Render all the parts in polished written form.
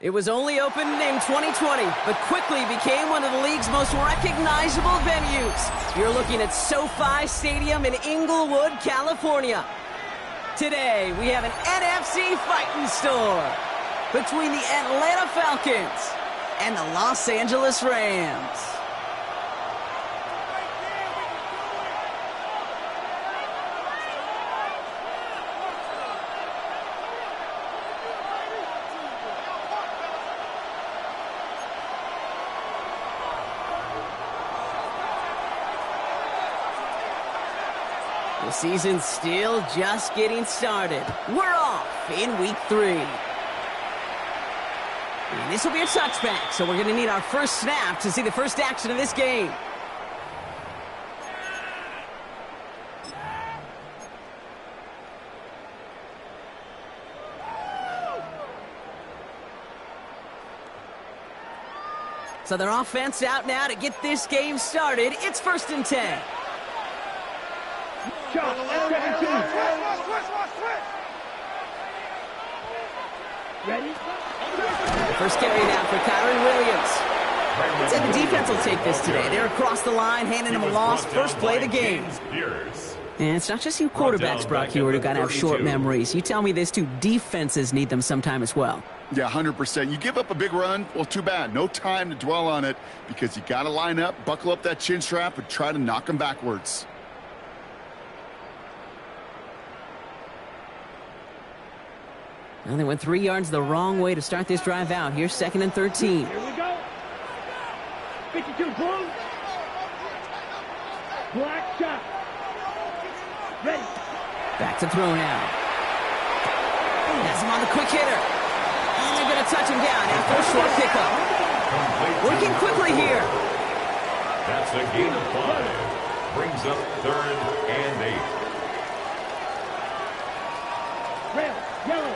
It was only opened in 2020, but quickly became one of the league's most recognizable venues. You're looking at SoFi Stadium in Inglewood, California. Today, we have an NFC fighting store between the Atlanta Falcons and the Los Angeles Rams. The season's still just getting started. We're off in week 3. And this will be a touchback, so we're going to need our first snap to see the first action of this game. So their offense out now to get this game started. It's 1st and 10. Ready? First carry now for Kyron Williams. I'd say the defense will take this today. They're across the line, handing him a loss. First play of the game. And it's not just you quarterbacks, Brock Hewitt, who got to have short memories. You tell me this too. Defenses need them sometime as well. Yeah, 100%. You give up a big run, well, too bad. No time to dwell on it because you got to line up, buckle up that chin strap, and try to knock them backwards. Well, they went 3 yards the wrong way to start this drive out. Here's 2nd and 13. Here we go. 52 blue. Black shot. Ready. Back to throw now. Has him on the quick hitter. And they're going to touch him down after a short pickup. Working quickly here. That's a gain of 5. Brings up 3rd and 8. Rail. Yellow.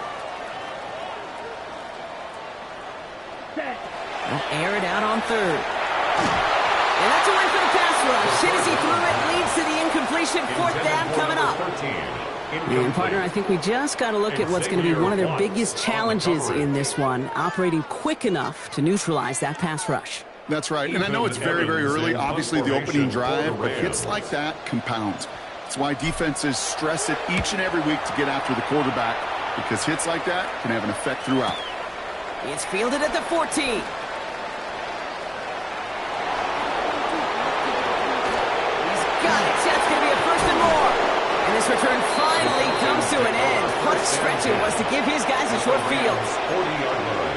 They'll air it out on 3rd. And that's a win for the pass rush. Hit as he threw it, leads to the incompletion. 4th down coming up. And partner, I think we just got to look at what's going to be one of their biggest challenges in this one, operating quick enough to neutralize that pass rush. That's right, and I know it's very, very early, obviously the opening drive, but hits like that compound. That's why defenses stress it each and every week to get after the quarterback, because hits like that can have an effect throughout. It's fielded at the 14. He's got it. That's going to be a 1st and more. And this return finally comes to an end. What a stretch it was to give his guys a short field. 40-yard line.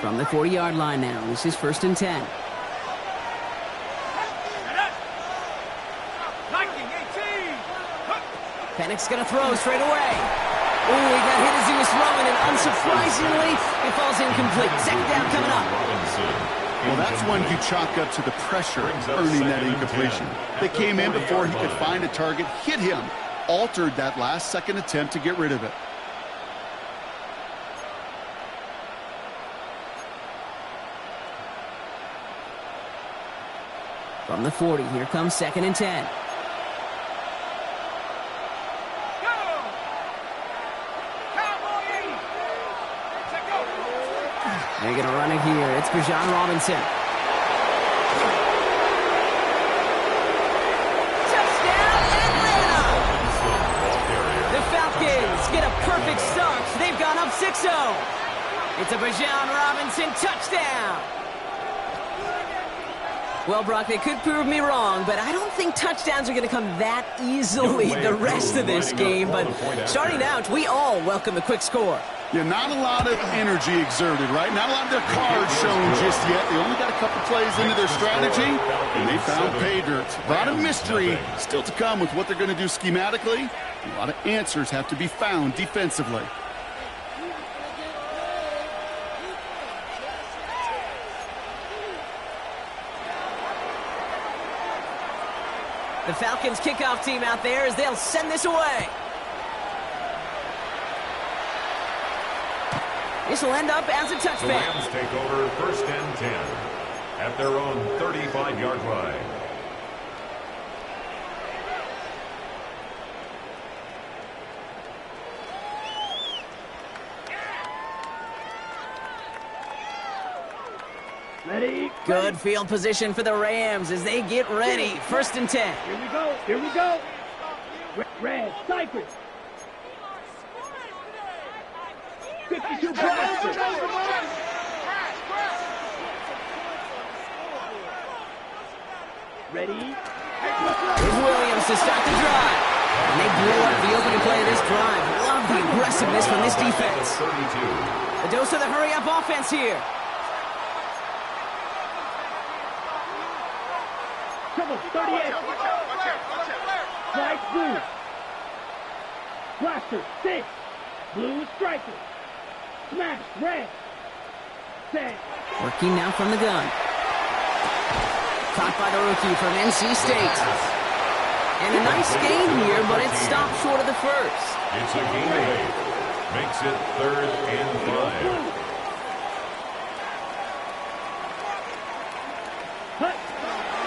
From the 40-yard line now, this is 1st and 10. Pennick's going to throw straight away. Ooh, he got hit as he was throwing, and unsurprisingly, it falls incomplete. 2nd down coming up. Well, that's one you chalk up to the pressure earning that incompletion. They came in before he could find a target, hit him, altered that last-second attempt to get rid of it. From the 40, here comes 2nd and 10. They're going to run it here. It's Bijan Robinson. Touchdown, Atlanta! The Falcons get a perfect start. They've gone up 6-0. It's a Bijan Robinson touchdown. Well, Brock, they could prove me wrong, but I don't think touchdowns are going to come that easily the rest of this game. But starting out, we all welcome the quick score. Yeah, not a lot of energy exerted, right? Not a lot of their cards shown just yet. They only got a couple plays into their strategy, and they found pay dirt. A lot of mystery still to come with what they're going to do schematically. A lot of answers have to be found defensively. The Falcons kickoff team out there as they'll send this away. This will end up as a The touchback. Rams take over 1st and 10 at their own 35-yard line. Ready? Good field position for the Rams as they get ready. 1st and 10. Here we go. Here we go. Red, Cypress. 52 Blaster. Ready? Here's Williams to start the drive. And they blow up the opening play of this drive. Love the aggressiveness from this defense. 32. A dose of the hurry-up offense here. Trouble, 38. Slice blue. Blaster, 6. Blue striker. Smash, red. Set. Working now from the gun. Caught by the rookie from NC State. And a nice gain here, but it stopped short of the first. It's a gain of 8. Makes it 3rd and 5. Hut.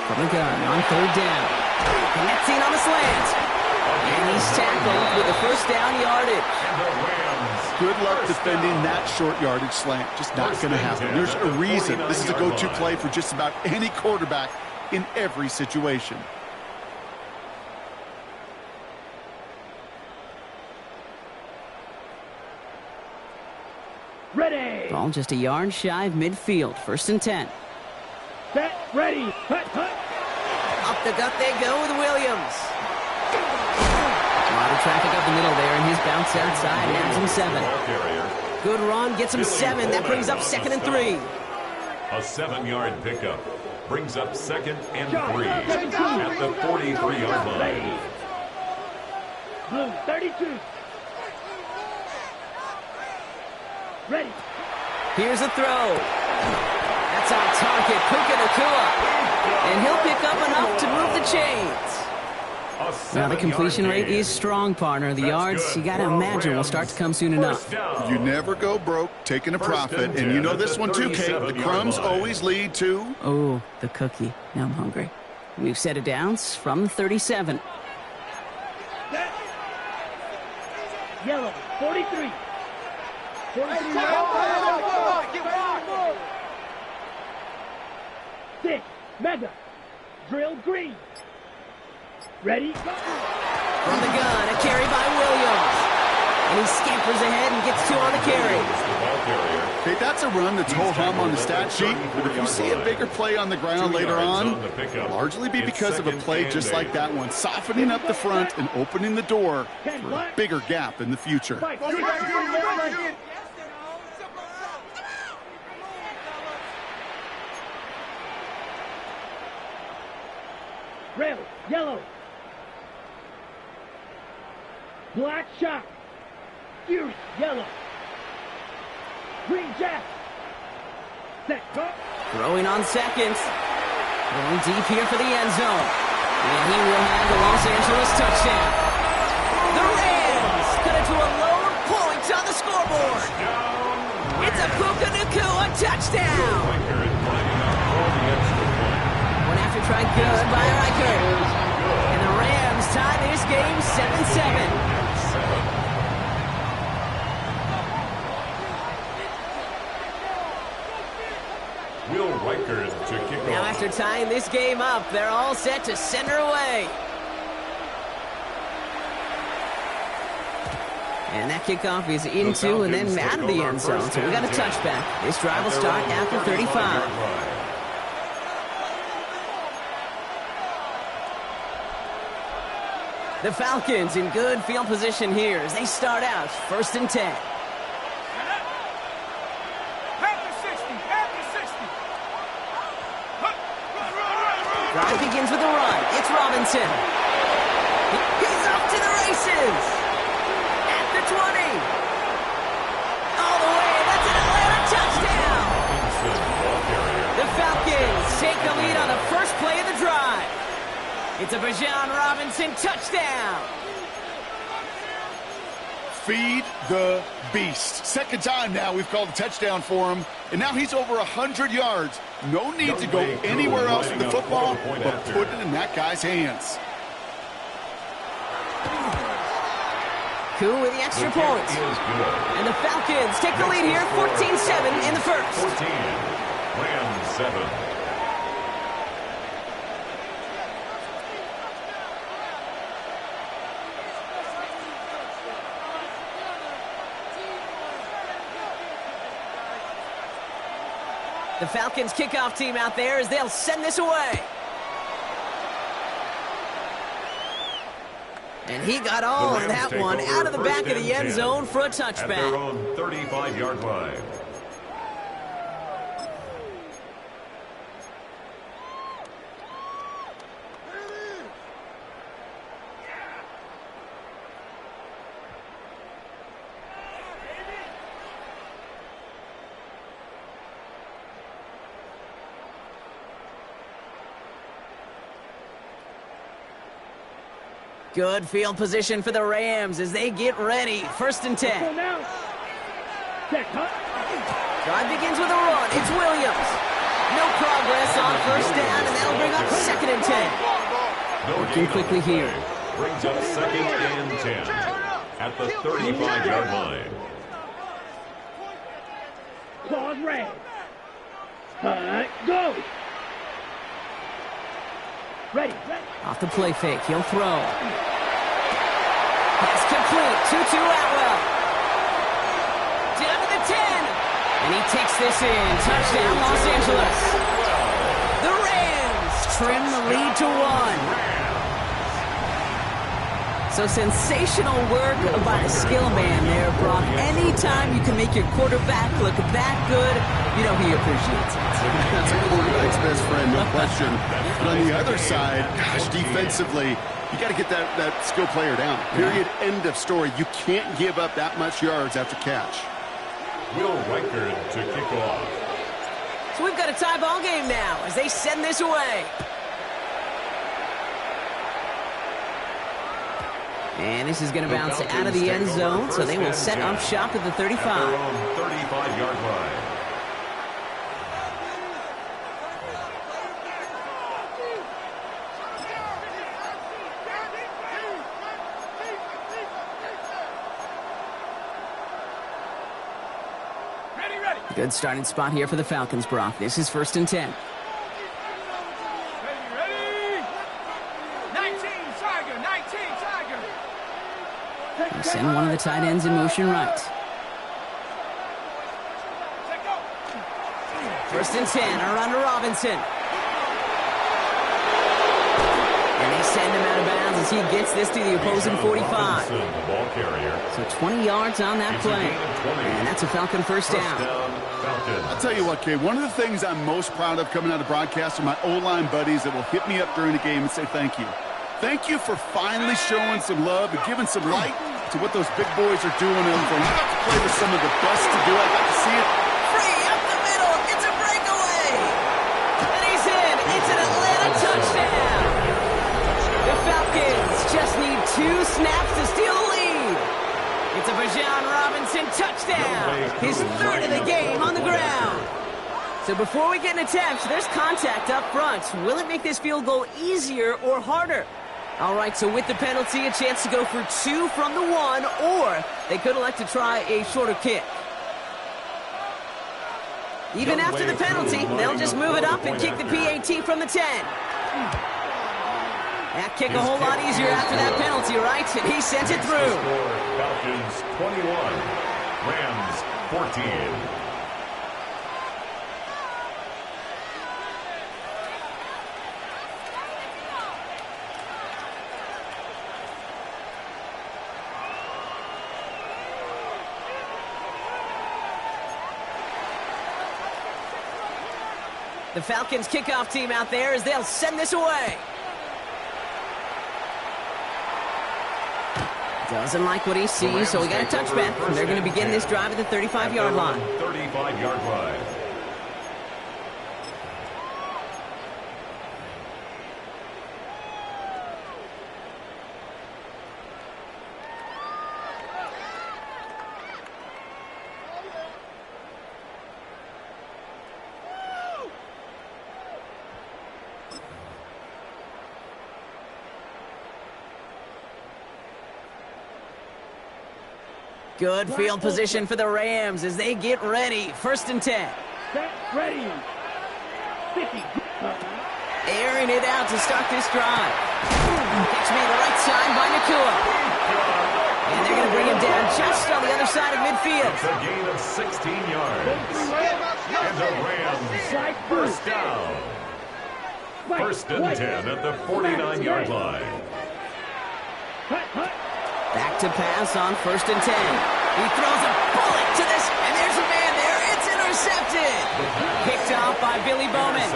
From the gun on 3rd down. Connecting on the slant. And he's tackled with the 1st down yardage. And the Rams. Good luck defending that short yardage slant. Just not going to happen. There's a reason this is a go-to play for just about any quarterback in every situation. Ready. Ball just a yard shy of midfield. 1st and 10. Set. Ready. Hut, hut. Up the gut they go with Williams. A lot of traffic up the middle there, and his bounce outside lands him 7. Ball carrier. Good run, gets him 7. That brings up 2nd and 3. A 7-yard pickup brings up 2nd and 3 at the 43-yard line. Blue, 32. Ready. Here's a throw. That's on target, Puka Nacua. And he'll pick up enough to move the chains. Now the completion rate is strong, partner. The yards, you got to imagine, will start to come soon enough. You never go broke taking a profit. And you know this one too, Kate. The crumbs always lead to... Oh, the cookie. Now I'm hungry. We've set it down from 37. Set. Yellow, 43. 43. 6. Mega. Drill green. Ready? From the gun, a carry by Williams. And he scampers ahead and gets 2 on the carry. Kate, that's a run that's ho-hum on the stat sheet. But if you see a bigger play on the ground later on, it'll largely be because of a play just like that one, softening up the front and opening the door for a bigger gap in the future. Rail, yellow. Black shot. Fury, yellow. Green jack. Set, go. Throwing on seconds. Going deep here for the end zone. And he will have the Los Angeles touchdown. The Rams cut it to a lower point on the scoreboard. It's a Puka Nacua touchdown. One after try good by Reichert. And the Rams tie this game 7-7. Will Reichert to kick Now off. after tying this game up, they're all set to send her away. And that kickoff is into and then out of the end zone. So we got a touchback. This drive will start after 35. The Falcons in good field position here as they start out 1st and 10. Drive begins with a run. It's Robinson. He's off to the races. At the 20. All the way. That's an Atlanta touchdown. The Falcons take the lead on the first play of the drive. It's a Bijan Robinson touchdown. Feed the beast. Second time now we've called a touchdown for him, and now he's over 100 yards. No need to go anywhere else with the football, but put it in that guy's hands. Koo with the extra point. And the Falcons take the lead here, 14-7 in the first. 14, Rams 7. The Falcons kickoff team out there as they'll send this away. And he got all of that one out of the back of the end zone for a touchback. At their own 35-yard line. Good field position for the Rams as they get ready. 1st and 10. Drive begins with a run. It's Williams. No progress on 1st down, and that'll bring up 2nd and 10. Working quickly here. Brings up 2nd and 10 at the 35-yard line. Claws red. Go. Ready. Off the play fake, he'll throw. Pass complete, Tutu Atwell. Down to the 10. And he takes this in. Touchdown, Los Angeles. The Rams trim the lead to 1. So sensational work by a skill man there, Brock. Anytime you can make your quarterback look that good, you know he appreciates it. That's a quarterback's best friend, no question. But on the other side, gosh, defensively, you got to get that skill player down. Period. End of story. You can't give up that much yards after catch. Will Reichard to kick off. So we've got a tie ball game now as they send this away. And this is going to bounce out of the end zone, so they will set up shop at the 35. At their own 35-yard line. Good starting spot here for the Falcons, Brock. This is 1st and 10. Ready. 19, Tiger. 19, Tiger. We send one of the tight ends in motion right. 1st and 10, around to Robinson. And they send him out of bounds as he gets this to the opposing 45. The ball carrier. So 20 yards on that play. And that's a Falcon 1st down. I'll tell you what, Kay, one of the things I'm most proud of coming out of broadcast are my O-line buddies that will hit me up during the game and say thank you. Thank you for finally showing some love and giving some light to what those big boys are doing. I got to play with some of the best to do it. I got to see it. Free up the middle. It's a breakaway. And he's in. It's an Atlanta touchdown. The Falcons just need 2 snaps to steal the lead. It's a Bijan Robinson touchdown. His 3rd of the game on the ground. So before we get an attempt, there's contact up front. Will it make this field goal easier or harder? All right, so with the penalty, a chance to go for 2 from the 1, or they could elect to try a shorter kick. Even after the penalty, they'll just move it up and kick the PAT from the 10. That kick a whole lot easier after that penalty, right? And he sent it through. Falcons 21, Rams 14. The Falcons kickoff team out there as they'll send this away. Doesn't like what he sees, so we got a touchback. They're going to begin this drive at the 35-yard line. 35-yard line. Good field position for the Rams as they get ready. 1st and 10. Set, ready. 50. Airing it out to start this drive. Catch made right side by Nakua. And they're going to bring him down just on the other side of midfield. It's a gain of 16 yards. And the Rams first down. 1st and 10 at the 49-yard line. Back to pass on 1st and 10. He throws a bullet to this, and there's a man there. It's intercepted. Picked off by Billy Bowman.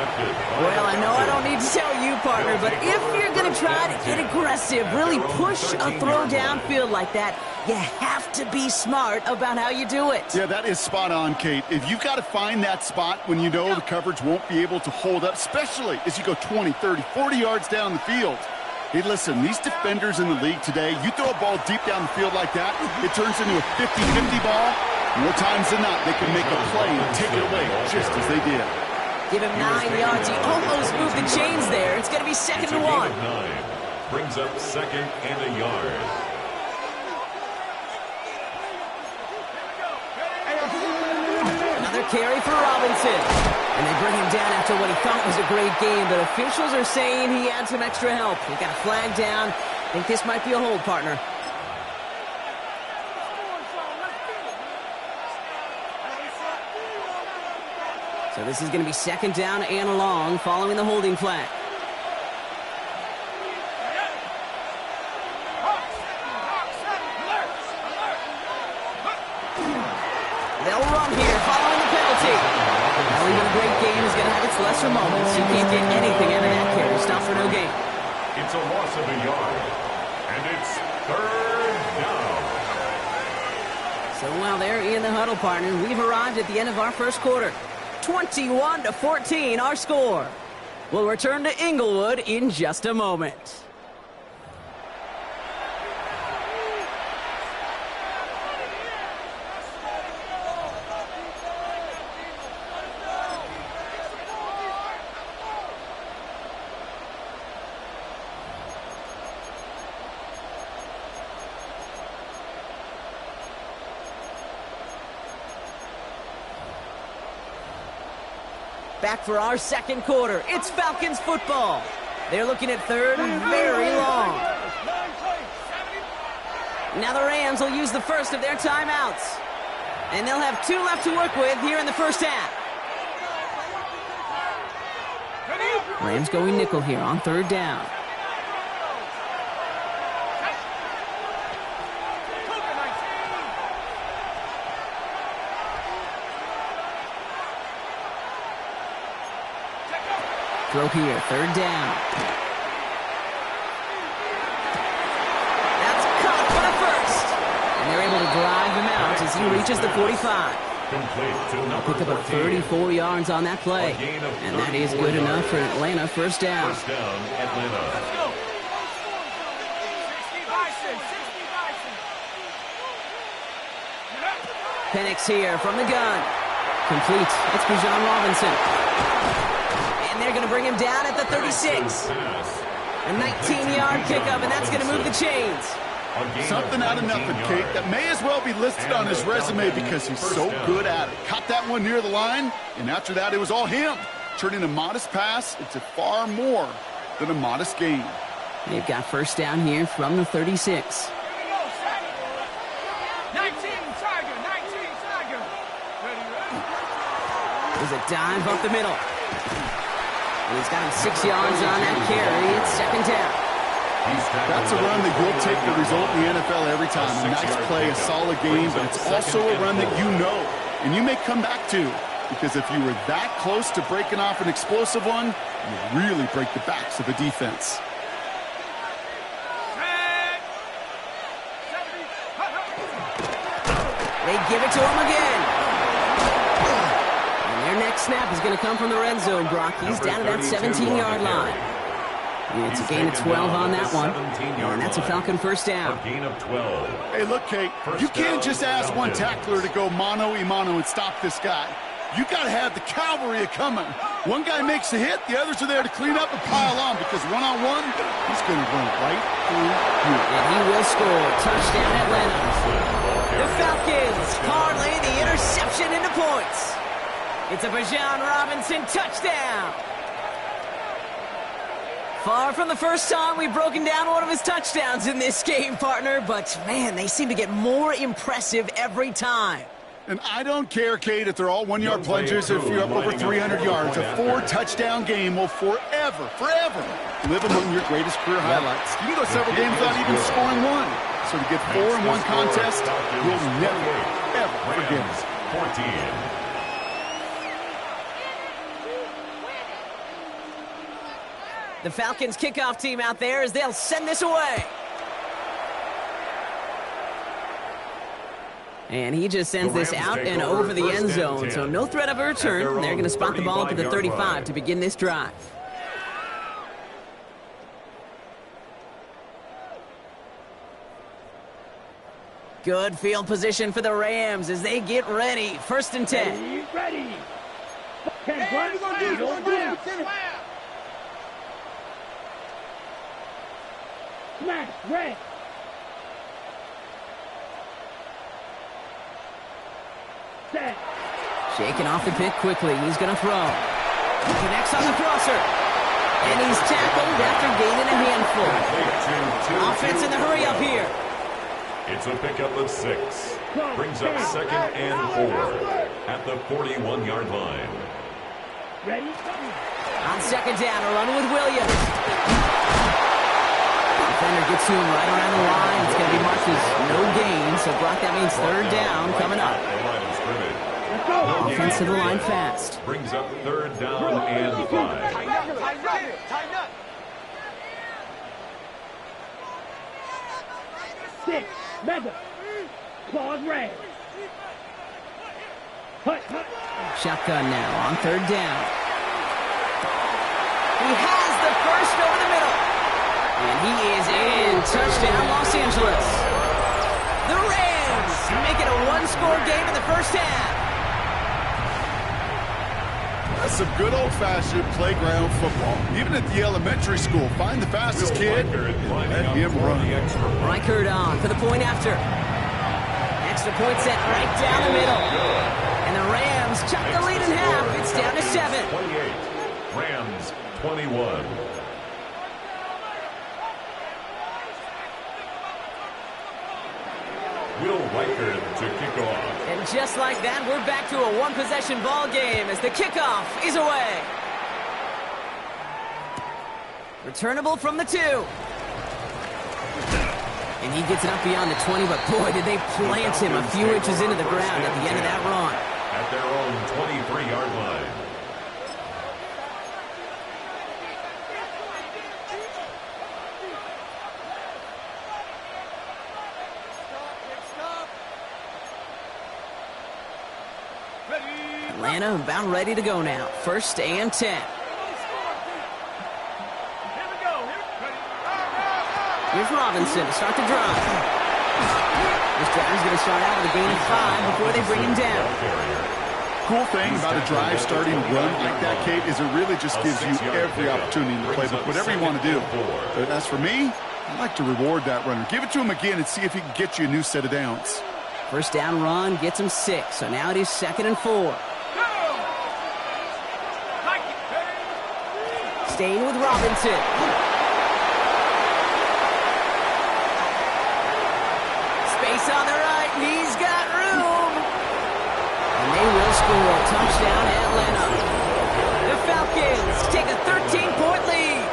Well, I know I don't need to tell you, partner, but if you're going to try to get aggressive, really push a throw downfield like that, you have to be smart about how you do it. Yeah, that is spot on, Kate. If you've got to find that spot when you know the coverage won't be able to hold up, especially as you go 20, 30, 40 yards down the field. Hey, listen, these defenders in the league today, you throw a ball deep down the field like that, it turns into a 50-50 ball. More times than not, they can make a play and take it away just as they did. Give him 9 yards. He almost moved the chains there. It's going to be 2nd and 1. Brings up 2nd and a yard. Another carry for Robinson. And they bring him down after what he thought was a great game, but officials are saying he had some extra help. He got a flag down. I think this might be a hold, partner. So this is going to be 2nd down and long following the holding flag. They'll run here following the penalty. Well, even a great game is going to have its lesser moments. You can't get anything out of that carry. Stop for no gain. It's a loss of a yard. And it's 3rd down. So while they're in the huddle, partner, we've arrived at the end of our 1st quarter. 21-14, our score. We'll return to Inglewood in just a moment. Back for our 2nd quarter. It's Falcons football. They're looking at 3rd and very long. Now the Rams will use the first of their timeouts. And they'll have 2 left to work with here in the 1st half. Rams going nickel here on 3rd down. Throw here, 3rd down. That's caught for the 1st. And they're able to drive him out as he reaches the 45. Pick up a 34 yards on that play. And that is good enough for Atlanta. 1st down. 1st down, Atlanta. Penix here from the gun. Complete. It's Bijan Robinson. And they're going to bring him down at the 36. A 19-yard pickup, and that's going to move the chains. Something out of nothing, Kate, that may as well be listed on his resume because he's so good at it. Caught that one near the line, and after that, it was all him. Turning a modest pass into far more than a modest gain. They've got 1st down here from the 36. There's a dive up the middle. And he's got him 6 yards on that carry. It's 2nd down. That's a run that you'll take the result in the NFL every time. A nice play, a solid game, but it's also a run that you know and you may come back to. Because if you were that close to breaking off an explosive one, you really break the backs of a defense. They give it to him again. And their next snap is going to come from the red zone, Brock. He's down at that 17-yard line. It's a gain of 12 on that one. And that's a Falcon 1st down. A gain of 12. Hey, look, Kate, you can't just ask one tackler to go mano-a-mano and stop this guy. You got to have the cavalry coming. One guy makes a hit, the others are there to clean up and pile on because one-on-one, he's going to run right through you. And he will score. Touchdown, Atlanta. The Falcons It's a Bijan Robinson touchdown. Far from the first time we've broken down one of his touchdowns in this game, partner, but man, they seem to get more impressive every time. And I don't care, Kate, if they're all one-yard plungers, if you're up over 300 yards. A 4-touchdown game will forever live among your greatest career highlights. You can go several games without even scoring one. So to get 4 in one contest, you'll never, ever forget it. 14. The Falcons kickoff team out there as they'll send this away. And he just sends this out and over the end zone, so no threat of a return. They're going to spot the ball up at the 35 to begin this drive. Good field position for the Rams as they get ready. 1st and 10. Ready. 10, what are we going to do? Don't do it. Smash, red. Set. Shaking off the pick quickly. He's going to throw. He connects on the crosser. And he's tackled after gaining a handful. Offense in the hurry up here. It's a pickup of 6. Brings up 2nd and 4 at the 41-yard line. Ready? On 2nd down, a run with Williams. Defender gets to him right around the line. It's going to be marked as no gain. So, Brock, that means 3rd down coming up. Offense to the line fast. Brings up 3rd down and 5. Tighten up. 6. Mega. Claws red. Shotgun now on 3rd down. He has the first over the middle. And he is in. Touchdown, Los Angeles. The Rams make it a 1-score game in the first half. That's some good old-fashioned playground football. Even at the elementary school, find the fastest kid and let him run. Reichert on for the point after. Extra point set right down the middle. And the Rams chuck the lead in half. It's down to 7. 28. Rams 21. Will Reichert to kick off. And just like that, we're back to a 1-possession ball game as the kickoff is away. Returnable from the 2. And he gets it up beyond the 20, but boy, did they plant him a few inches into the ground at the end of that run. At their own 23-yard line. Atlanta about ready to go now. 1st and 10. Here's Robinson to start the drive. This drive is going to start out with a gain of 5 before they bring him down. Cool thing about a drive starting run like that, Kate, is it really just gives you every opportunity to play whatever you want to do. But as for me, I like to reward that runner. Give it to him again and see if he can get you a new set of downs. 1st down run gets him 6, so now it is 2nd and 4. Staying with Robinson. Space on the right, and he's got room. And they will score. Touchdown, Atlanta. The Falcons take a 13-point lead.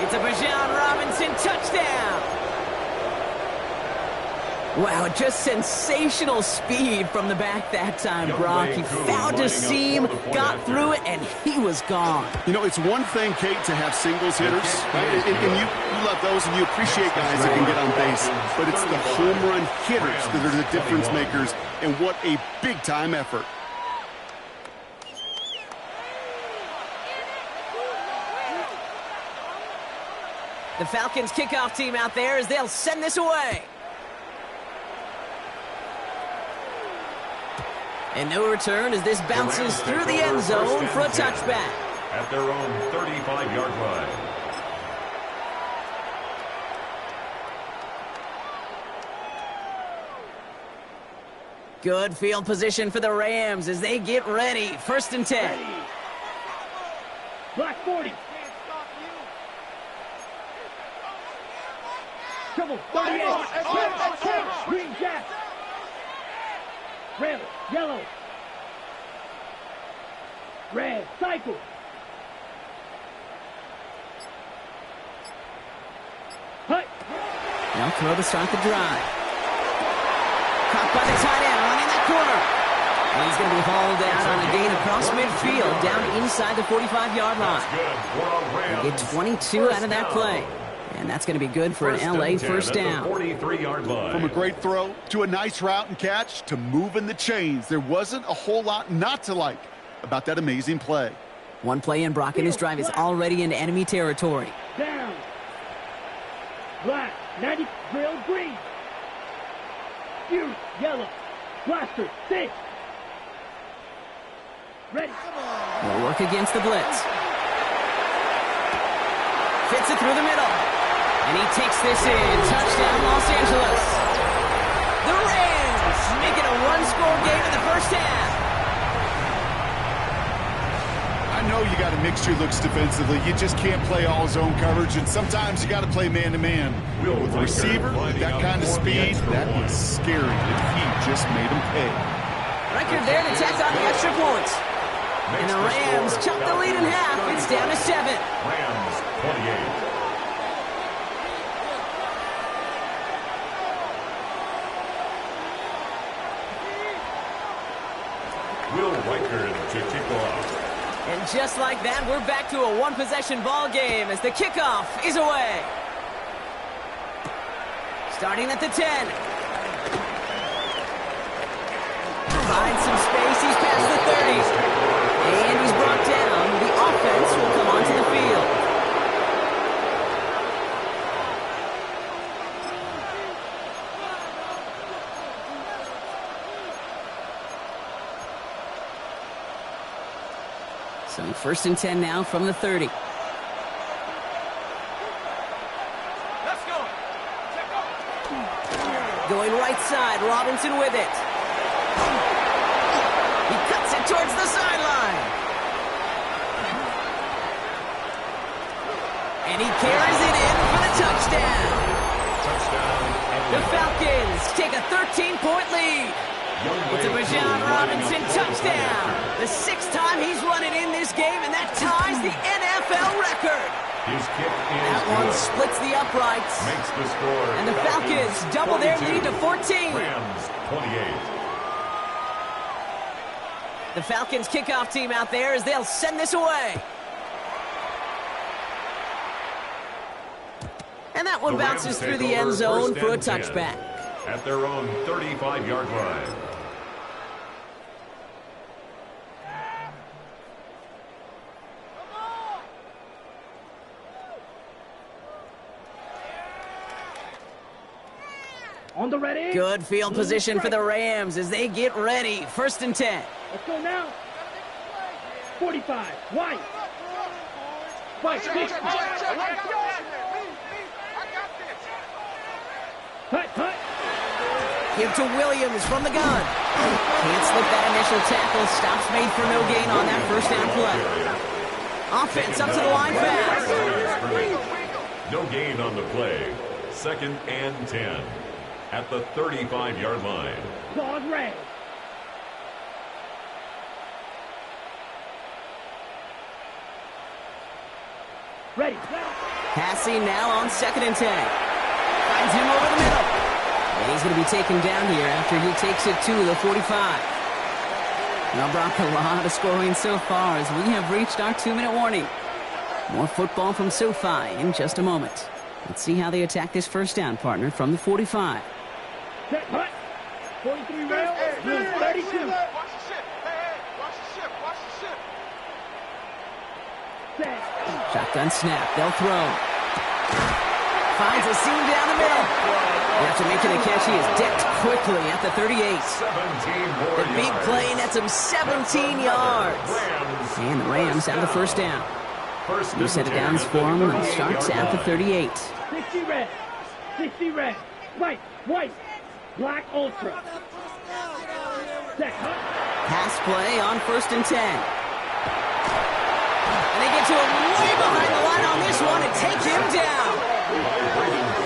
It's a Bijan Robinson touchdown. Wow, just sensational speed from the back that time, Brock. He found a seam, got through it, and he was gone. You know, it's one thing, Kate, to have singles hitters, right? And you love those, and you appreciate guys that can get on base. But it's the home run hitters that are the difference makers, and what a big-time effort. The Falcons kickoff team out there as they'll send this away. And no return as this bounces through the end zone for a touchback. At their own 35-yard line. Good field position for the Rams as they get ready. 1st and 10. Ready. Black 40. Trouble. 38. Green jack. Red. Yellow. Red. Cycle. Hut. They'll throw to start the drive. Caught by the tight end, running that corner. And he's going to be hauled out on a gain across midfield, down inside the 45-yard line. They get 22 out of that play. And that's going to be good for an LA first down. 43-yard line. From a great throw to a nice route and catch to moving the chains, there wasn't a whole lot not to like about that amazing play. One play in, Brock, and this drive is already into enemy territory. Down. Black. 90. Grill. Green. Fury. Yellow. Blaster. 6. Ready. They'll work against the blitz. Fits it through the middle. And he takes this in. Touchdown, Los Angeles. The Rams make it a one-score game in the first half. I know you got to mix your looks defensively. You just can't play all zone coverage, and sometimes you got to play man-to-man. With a receiver, that kind of speed, that was scary, and he just made him pay. Record there to tack on the extra points. And the Rams chop the lead in half. It's down to 7. Rams 28. Will Riker to kick off. And just like that, we're back to a one-possession ball game as the kickoff is away. Starting at the 10. Finds some space. He's past the 30. And he's brought down. The offense will come onto the field. So 1st and 10 now from the 30. Let's go. Going right side, Robinson with it. He cuts it towards the sideline. And he carries it in for the touchdown. The Falcons take a 13-point lead. It's a Bijan Robinson touchdown. The 6th time he's run it in this game, and that ties the NFL record. His kick is That one good. splits the uprights. Makes the score. And the Falcons double their lead to 14. Rams 28. The Falcons kickoff team out there as they'll send this away. And that one The Rams bounces take through the end over zone 1st for a and 10 touchback. at their own 35-yard line. On the ready. Good field position for the Rams as they get ready. 1st and 10. Let's go now. 45. White. White. 60. Hut. Hut. Give to Williams from the gun. Can't slip that initial tackle. Stops made for no gain on that first down play. Offense up to the line fast. No gain on the play. 2nd and 10 at the 35-yard line. Claude Ray. Ready. Passing now on 2nd and 10. Finds him over the middle. And he's going to be taken down here after he takes it to the 45. Now, Brock, a lot of scoring so far as we have reached our 2-minute warning. More football from SoFi in just a moment. Let's see how they attack this first down, partner, from the 45. Set. Hut. 43 rail. 32. Watch the ship. Hey, watch the ship. Watch the ship. Set. Shotgun snap. They'll throw. Finds a seam down the middle. After making the catch, he is decked quickly at the 38. 17 more The big yards. play nets him 17 yards. Rams. And the Rams have the first down. First New and set of 10 downs at for the him and starts 38-yard at the line. 38. 60 red. 60 red. White. White. Black Ultra. Pass play on 1st and 10. And they get to him way behind the line on this one and take him down.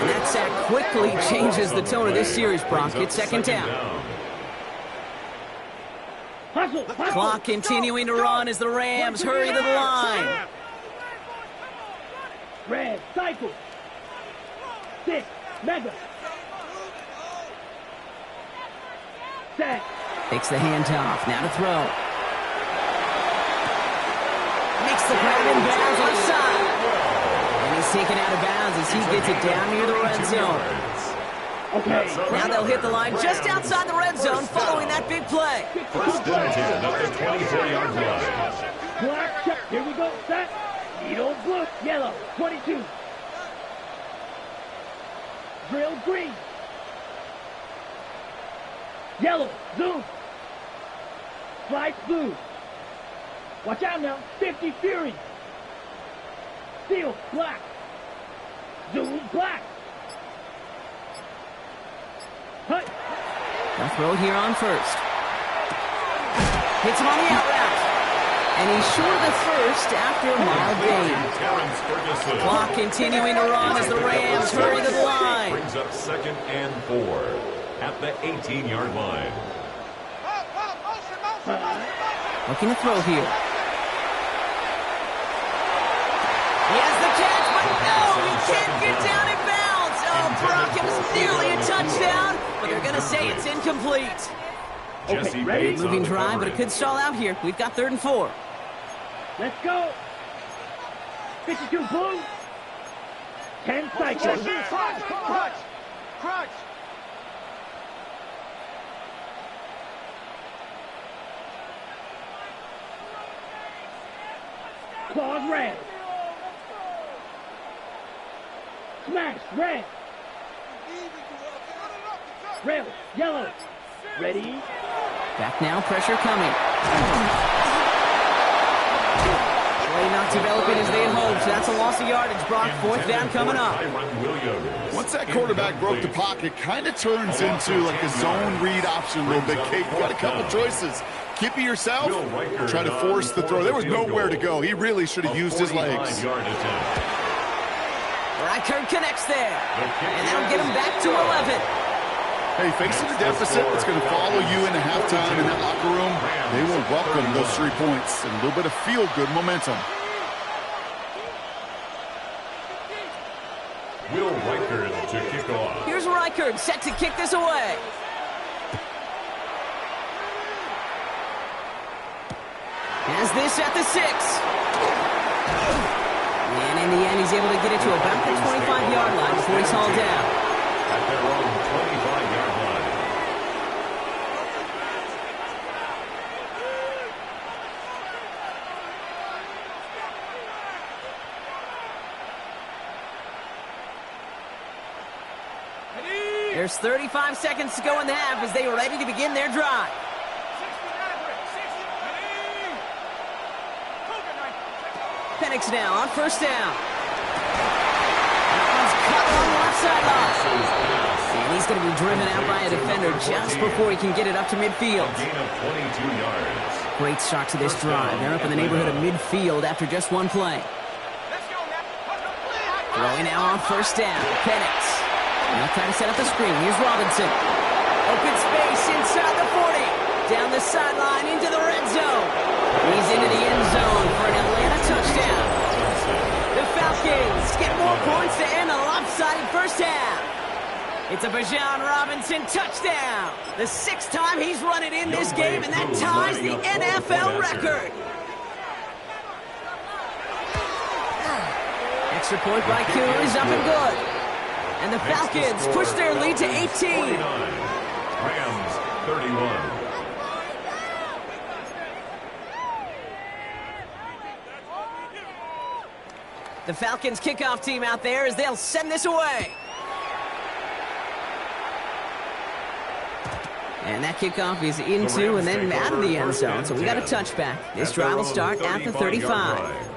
And that sack quickly changes the tone of this series, Brock. It's 2nd down. Clock continuing to run as the Rams hurry to the line. Red, cycle. 6, mega. Set. Takes the handoff. Now to throw. Makes the grab in bounds on the side. And he's taken out of bounds as he gets it down near the red zone. Okay. Now they'll hit the line just outside the red zone following that big play. 1st and 10 at the 24-yard line. Black check. Here we go. Set. Needle blue. Yellow. 22. Drill green. Yellow. Zoom. Slide blue. Watch out now. 50 Fury. Steel black. Zoom black. Hut. They'll throw here on 1st. Hits him on the out route. And he's short of the 1st after a mild gain. Clock continuing to run as the Rams hurry to the line. Brings up 2nd and 4 at the 18-yard line. Looking to throw here. He has the catch, but no, he can't get down in bounds. Oh, Brock, it was nearly a touchdown, but they're going to say it's incomplete. Jesse ready? Bates Moving on the drive, but it coverage. could stall out here. We've got 3rd and 4. Let's go. 52 blue. 10 cycle. Crunch. Claws red. Smash red. Rail yellow. Ready. Back now, pressure coming. Play not developing as they had hoped. So that's a loss of yardage, Brock. 4th down coming up. Once that quarterback broke the pocket, kind of turns into like a zone read option a little bit. Kate, you got a couple choices. Keep it yourself or try to force the throw. There was nowhere to go. He really should have used his legs. Reichert connects there. And that'll get him back to 11. Hey, facing a deficit that's going to follow you into halftime in that locker room, they will welcome those 3 points and a little bit of feel-good momentum. Will Reichert to kick off. Here's Reichert set to kick this away. Has this at the 6. And in the end, he's able to get it to about the 25-yard line before he's hauled down. At their own 25-yard line. There's 35 seconds to go in the half as they are ready to begin their drive. Penix now on 1st down. That one's cut on the left sideline. And he's going to be driven out by a defender just before he can get it up to midfield. Gain of 22 yards. Great start to this drive. They're up in the neighborhood of midfield after just one play. Throwing now on 1st down. Penix. Now trying to set up the screen. Here's Robinson. Open space inside the 40. Down the sideline into the red zone. He's into the end zone for an Atlanta touchdown. The Falcons get more points to end a lopsided 1st half. It's a Bijan Robinson touchdown. The 6th time he's run it in this game, and that ties the NFL record. Extra point by Kuhn is up and good. And the Falcons push their lead to 18. Rams 31. The Falcons kickoff team out there as they'll send this away. And that kickoff is into and then out of the end zone. So we got a touchback. This drive will start at the 35.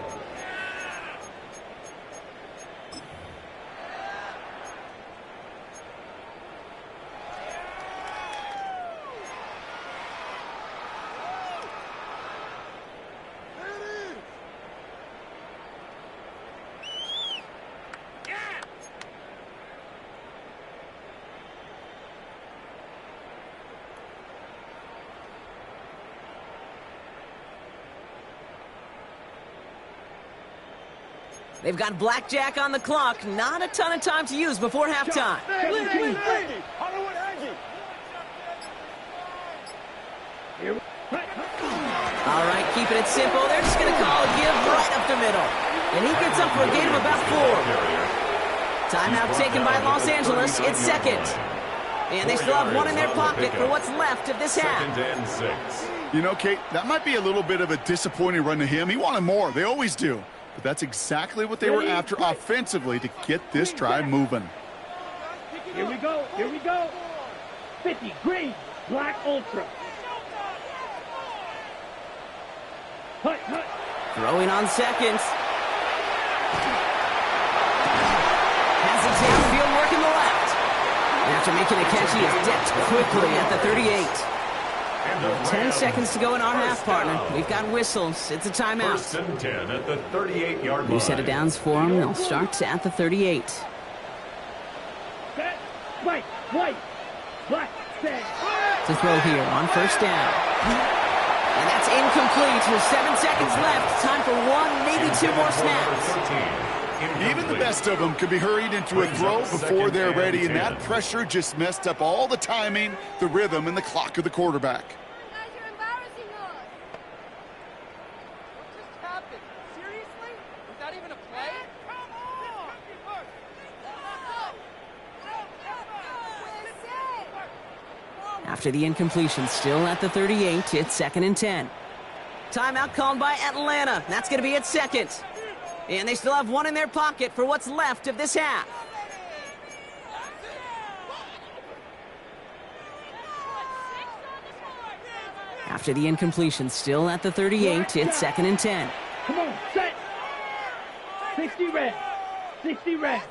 They've got blackjack on the clock. Not a ton of time to use before halftime. All right, keeping it simple. They're just going to call a give right up the middle. And he gets up for a gain of about 4. Timeout taken by Los Angeles. It's second. And they still have one in their pocket for what's left of this half. Second and 6. You know, Kate, that might be a little bit of a disappointing run to him. He wanted more. They always do. But that's exactly what they were after offensively to get this drive moving. Here we go. Here we go. 50 green, black ultra. Hut, hut. Throwing on seconds. Has it downfield working the left. And after making a catch, he is decked quickly at the 38. 10 seconds to go in our half, partner. We've got whistles. It's a timeout. First and 10 at the 38-yard line. New set of downs for them. They'll start at the 38. Set, white, black, set. To throw here on first down. And that's incomplete with 7 seconds left. Time for 1, maybe 2 more snaps. Even the best of them can be hurried into a throw before they're ready, and that pressure just messed up all the timing, the rhythm, and the clock of the quarterback. You guys are embarrassing us. What just happened? Seriously? Was that even a play? Come on! After the incompletion, still at the 38, it's second and 10. Timeout called by Atlanta. That's going to be at second. And they still have one in their pocket for what's left of this half. After the incompletion, still at the 38, it's second and 10. Come on, set. 60 red. 60 red.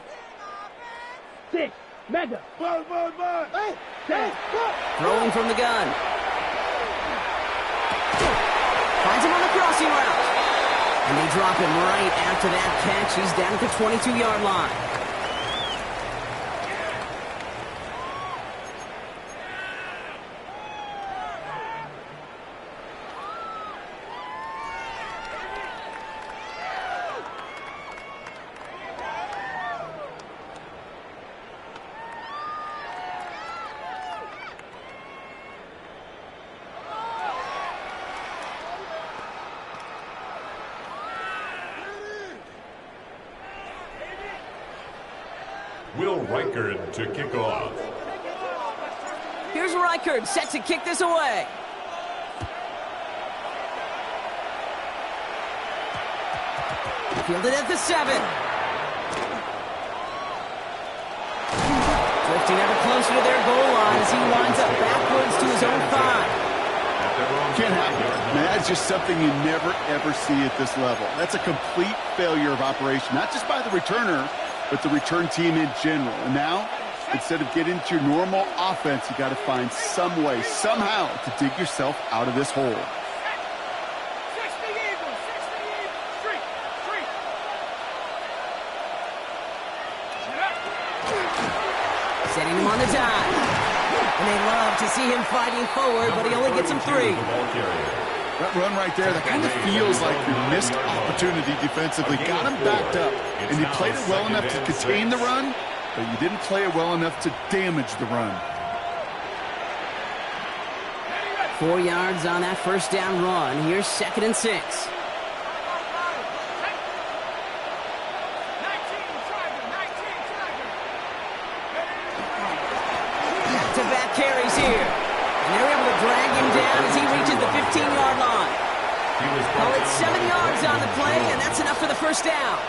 6, mega. Hey, set. Throwing from the gun. Finds him on the crossing route. And they drop him right after that catch. He's down at the 22-yard line. Will Reichard to kick off. Here's Reichard set to kick this away. Fielded at the 7. Drifting ever closer to their goal line as he winds up backwards to his own 5. Can't happen. Man, that's just something you never, ever see at this level. That's a complete failure of operation, not just by the returner, but the return team in general. And now, instead of getting to your normal offense, you got to find some way, somehow, to dig yourself out of this hole. 60 Eagles, street. Setting him on the dive. And they love to see him fighting forward, but he only gets him 3. That run right there, that kind of feels like your missed opportunity defensively. Got him backed up, and you played it well enough to contain the run, but you didn't play it well enough to damage the run. 4 yards on that first down run. Here's second and 6. Back-to-back carries here. And they're able to drag him down as he reaches the 15-yard line. Call it 7 yards on the play, and that's enough for the first down.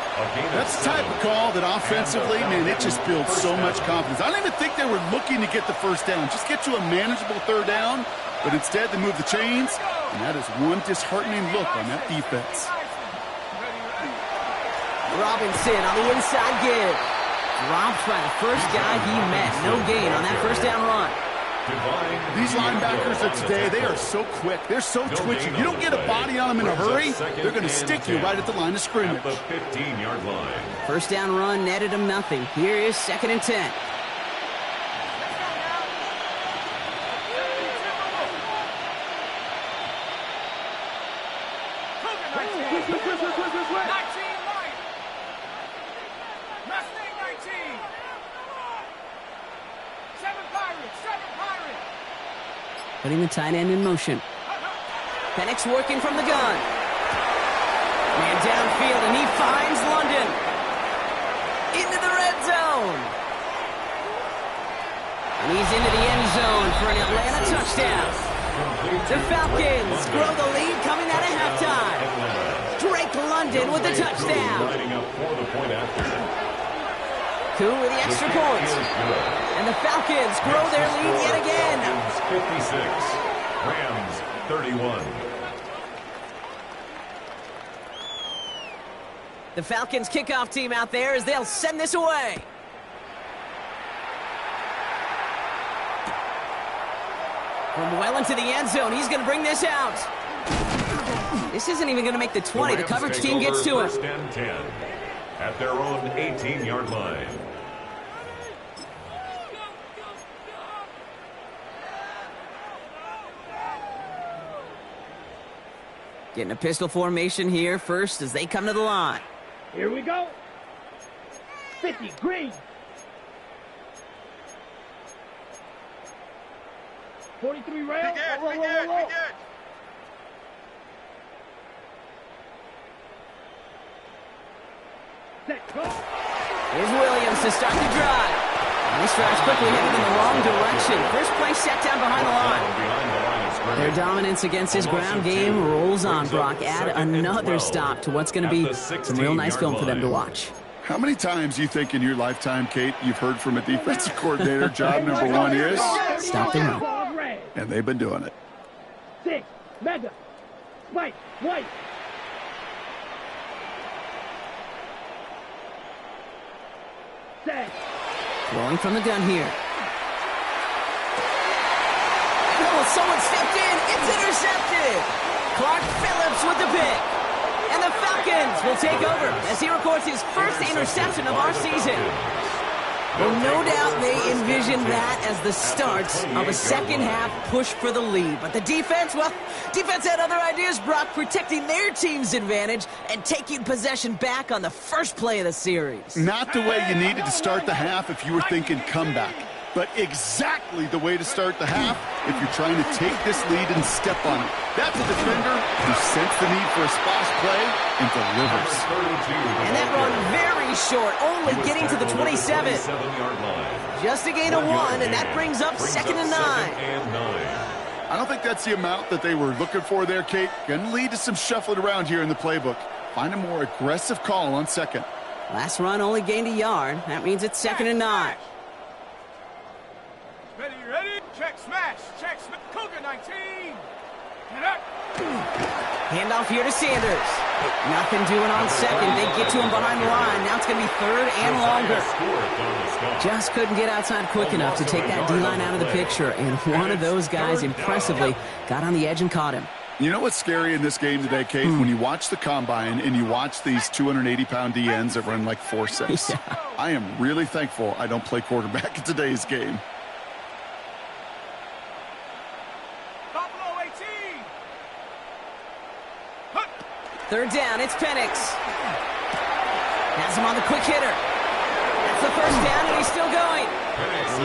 That's the type of call that offensively, man, it just builds so much confidence. I don't even think they were looking to get the first down. Just get to a manageable third down, but instead they move the chains, and that is one disheartening look on that defense. Robinson on the inside give. Dropped by the first guy he met. No gain on that first down run. These linebackers of today, they are so quick. They're so twitchy. You don't get a body on them in a hurry, they're going to stick you right at the line of scrimmage. At the 15-yard line. First down run netted him nothing. Here is second and 10. Putting the tight end in motion. Penix working from the gun. Man downfield, and he finds London. Into the red zone. And he's into the end zone for an Atlanta touchdown. The Falcons grow the lead coming out of halftime. Drake London with the touchdown. Koo with the extra point. And the Falcons grow their lead yet again. 56, Rams 31. The Falcons kickoff team out there as they'll send this away. From well into the end zone, he's going to bring this out. This isn't even going to make the 20. The coverage team gets to him. First and 10 at their own 18-yard line. Getting a pistol formation here first as they come to the line. Here we go. 50, green. 43 rail. Roll. Set, go. Here's Williams to start the drive. And this drive's quickly headed in the wrong direction. First play set down behind the line. Their dominance against this ground game rolls on, Brock. Add another stop to what's going to be some real nice film for them to watch. How many times you think in your lifetime, Kate, you've heard from a defensive coordinator, job number one is? Stop the run. And they've been doing it. 6, mega. White. Set. Throwing from the gun here. Oh, someone stepped in. It's intercepted. Clark Phillips with the pick. And the Falcons will take over as he records his first interception of our season. Well, no doubt they envisioned that as the start of a second-half push for the lead. But the defense, well, defense had other ideas, Brock, protecting their team's advantage and taking possession back on the first play of the series. Not the way you needed to start the half if you were thinking comeback, but exactly the way to start the half if you're trying to take this lead and step on it. That's a defender who senses the need for a splash play and delivers. And that run very short, only getting to the 27. Just a gain of 1, and that brings up 2nd and 9. I don't think that's the amount that they were looking for there, Kate. Going to lead to some shuffling around here in the playbook. Find a more aggressive call on 2nd. Last run only gained a yard. That means it's 2nd and 9. Ready? Check, smash. Cougar 19. Get up. Handoff here to Sanders. Nothing doing on 2nd. They get to him behind the line. Now it's going to be 3rd and longer. Just couldn't get outside quick enough to take that D-line out of the picture. And one of those guys impressively got on the edge and caught him. You know what's scary in this game today, Kate? When you watch the combine and you watch these 280-pound DNs that run like 4.6. Yeah. I am really thankful I don't play quarterback in today's game. Third down, it's Penix. Has him on the quick hitter. That's the first down, and he's still going.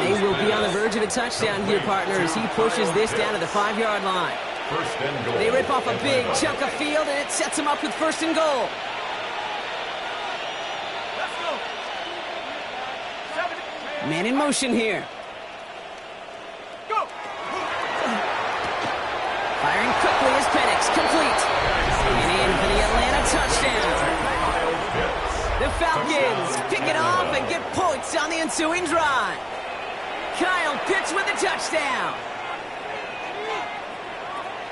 They will be on the verge of a touchdown here, partners. He pushes this down to the 5-yard line. They rip off a big chunk of field, and it sets him up with 1st and goal. Man in motion here. Go. Firing quickly is Penix, complete. And in for the Atlanta touchdown. The Falcons pick it off and get points on the ensuing drive. Kyle Pitts with the touchdown.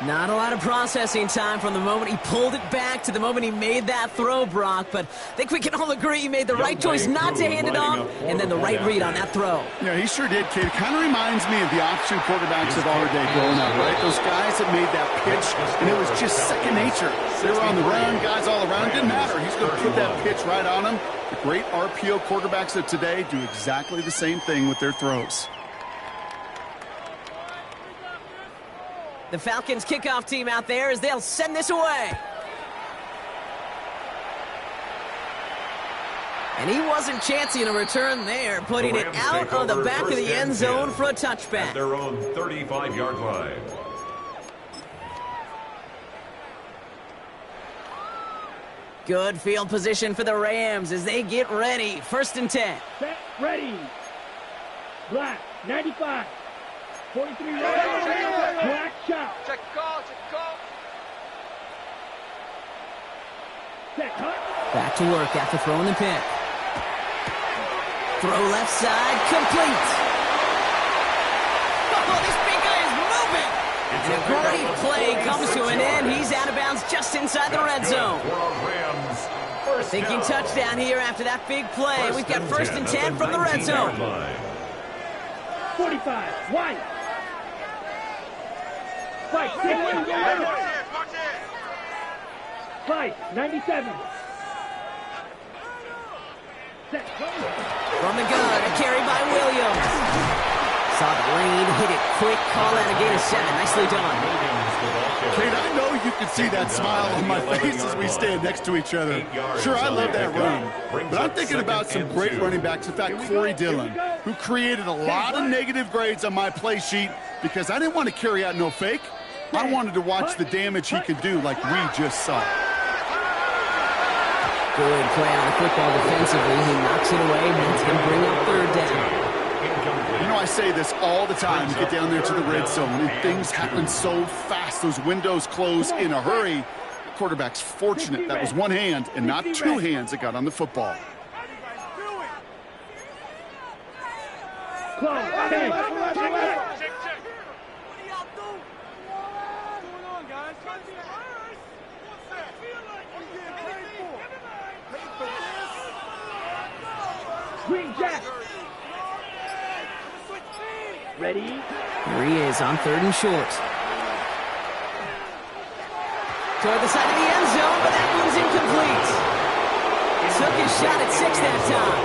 Not a lot of processing time from the moment he pulled it back to the moment he made that throw, Brock. But I think we can all agree he made the right choice not to hand it off, and then the right read on that throw. Yeah, he sure did, kid. It kind of reminds me of the option quarterbacks of our day growing up, right? Those guys that made that pitch, and it was just second nature. They were on the run, guys all around. Didn't matter. He's going to put that pitch right on them. The great RPO quarterbacks of today do exactly the same thing with their throws. The Falcons kickoff team out there as they'll send this away. And he wasn't chancing a return there, putting it out of the back of the end zone for a touchback. At their own 35-yard line. Good field position for the Rams as they get ready. 1st and 10. Set, ready. Black, 95. 43 Rams. Black shot. Check call, check call. Set, cut. Back to work after throwing the pick. Throw left side, complete. Oh, this big guy is moving. And a great play comes to an end. He's out of bounds just inside the red zone. Thinking touchdown here after that big play. We've got 1st and 10 from the red zone. 45, White. Fight, 97. Set, go. From the gun, a carry by Williams. Saw the lane, hit it quick, call out a gain of 7. Nicely done. Kate, I know you can see that smile on my face as we stand next to each other. Sure, I love that run, but I'm thinking about some great running backs. In fact, Corey Dillon, who created a lot of negative grades on my play sheet because I didn't want to carry out no fake. I wanted to watch the damage he could do like we just saw. Good play on the football defensively. He knocks it away, and it's going to bring up 3rd down. You know, I say this all the time. You get down there to the red zone, and things happen so fast. Those windows close in a hurry. The quarterback's fortunate that was one hand and not 2 hands that got on the football. Close, 10. Green Jack. Ready? Here he is on 3rd and short. Toward the side of the end zone, but that one's incomplete. Took his shot at 6 that time.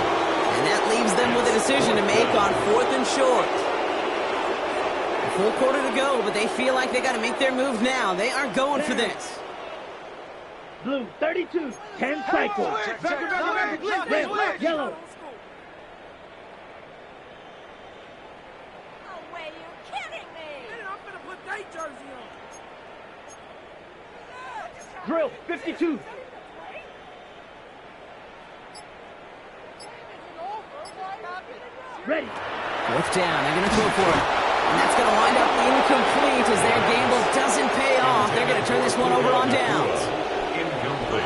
And that leaves them with a decision to make on 4th and short. A full quarter to go, but they feel like they got to make their move now. They aren't going for this. Blue, 32. 10 cycles. Red, yellow. Drill, 52. Ready. 4th down. They're going to throw for it. And that's going to wind up incomplete as their gamble doesn't pay off. They're going to turn this one over on downs.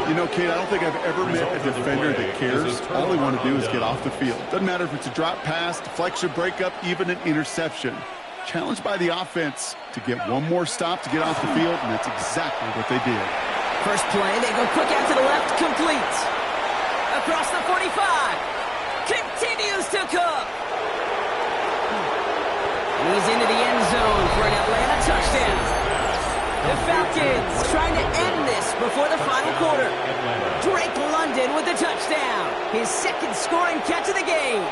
You know, Kate, I don't think I've ever met a defender that cares. All they want to do is get off the field. Doesn't matter if it's a drop pass, deflection, breakup, even an interception. Challenged by the offense to get one more stop to get off the field, and that's exactly what they did. First play, they go quick out to the left, complete. Across the 45. Continues to cook. And he's into the end zone for an Atlanta touchdown. The Falcons trying to end this before the final quarter. Drake London with the touchdown. His 2nd scoring catch of the game.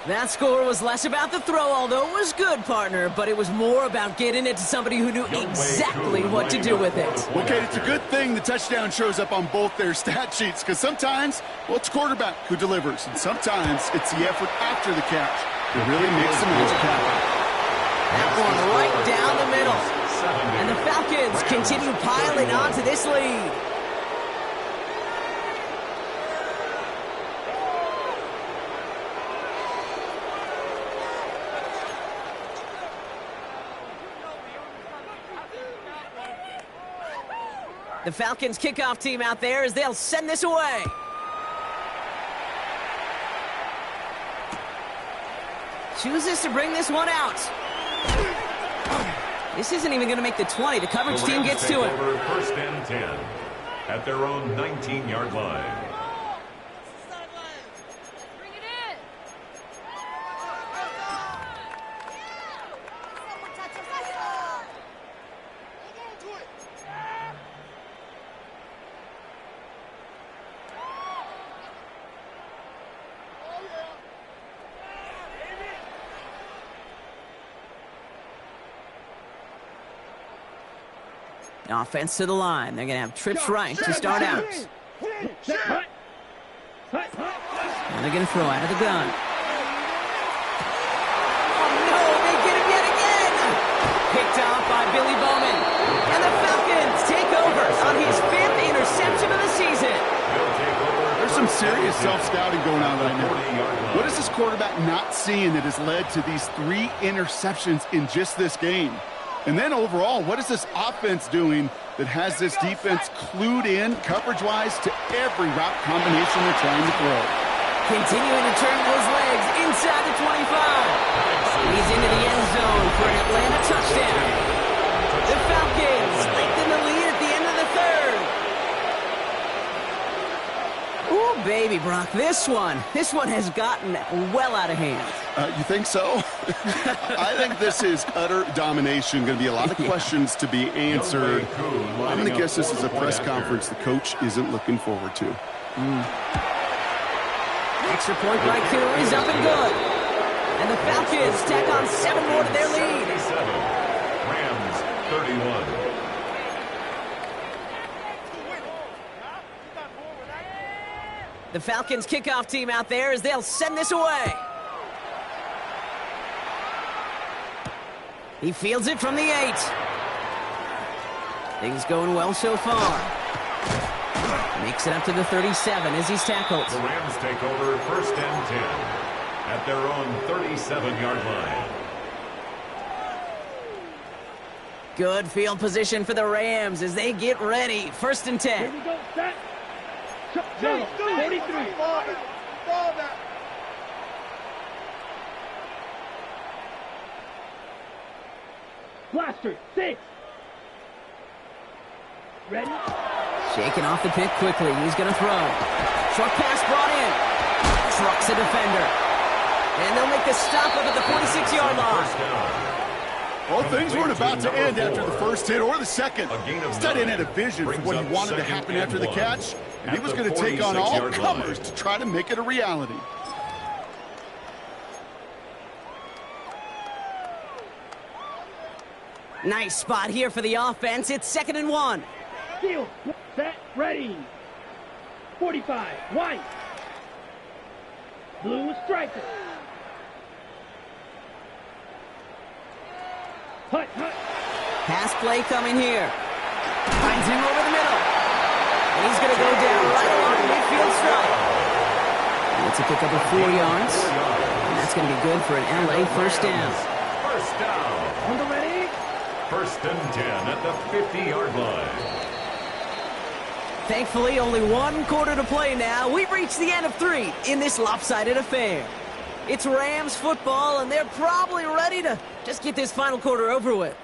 That score was less about the throw, although it was good, partner, but it was more about getting it to somebody who knew exactly what to do with it. Okay, it's a good thing the touchdown shows up on both their stat sheets, because sometimes, well, it's quarterback who delivers, and sometimes it's the effort after the catch that really makes the magic happen. That one right down the middle. And the Falcons continue piling on to this lead. The Falcons kickoff team out there as they'll send this away. Chooses to bring this one out. This isn't even going to make the 20. The coverage team gets to it. 1st and 10 at their own 19-yard line. Offense to the line. They're going to have trips right to start out. And they're going to throw out of the gun. Oh, no, they get him yet again. Picked off by Billy Bowman. And the Falcons take over on his 5th interception of the season. There's some serious self-scouting going on right now. What is this quarterback not seeing that has led to these 3 interceptions in just this game? And then overall, what is this offense doing that has this defense clued in coverage-wise to every route combination they're trying to throw? Continuing to turn those legs inside the 25. He's into the end zone for an Atlanta touchdown. The Falcons lengthen the lead at the end of the 3rd. Ooh, baby, Brock, this one has gotten well out of hand. You think so? I think this is utter domination. Going to be a lot of questions to be answered. I'm going to guess this is a press conference the coach isn't looking forward to. Extra point by Koo is up and good. And the Falcons tack on 7 more to their lead. Rams 31. The Falcons kickoff team out there as they'll send this away. He fields it from the 8. Things going well so far. Makes it up to the 37 as he's tackled. The Rams take over 1st and 10 at their own 37-yard line. Good field position for the Rams as they get ready. 1st and 10. Here we go, set. 43. Blaster, 6. Ready? Shaking off the pick quickly. He's going to throw. Short pass brought in. Trucks a defender. And they'll make the stop up at the 46-yard line. Well, things weren't about to end after the first hit or the second. Instead, had a vision for what he wanted to happen after the catch, and he was going to take on all comers to try to make it a reality. Nice spot here for the offense. It's 2nd and 1. Field, set, ready. 45, white. Blue striker. Hut. Pass play coming here. Finds him over the middle. And he's going to go down right along the midfield stripe. That's a pickup of 4 yards. And that's going to be good for an LA first down. First down. On the ready. 1st and 10 at the 50-yard line. Thankfully, only 1 quarter to play now. We've reached the end of 3 in this lopsided affair. It's Rams football, and they're probably ready to just get this final quarter over with.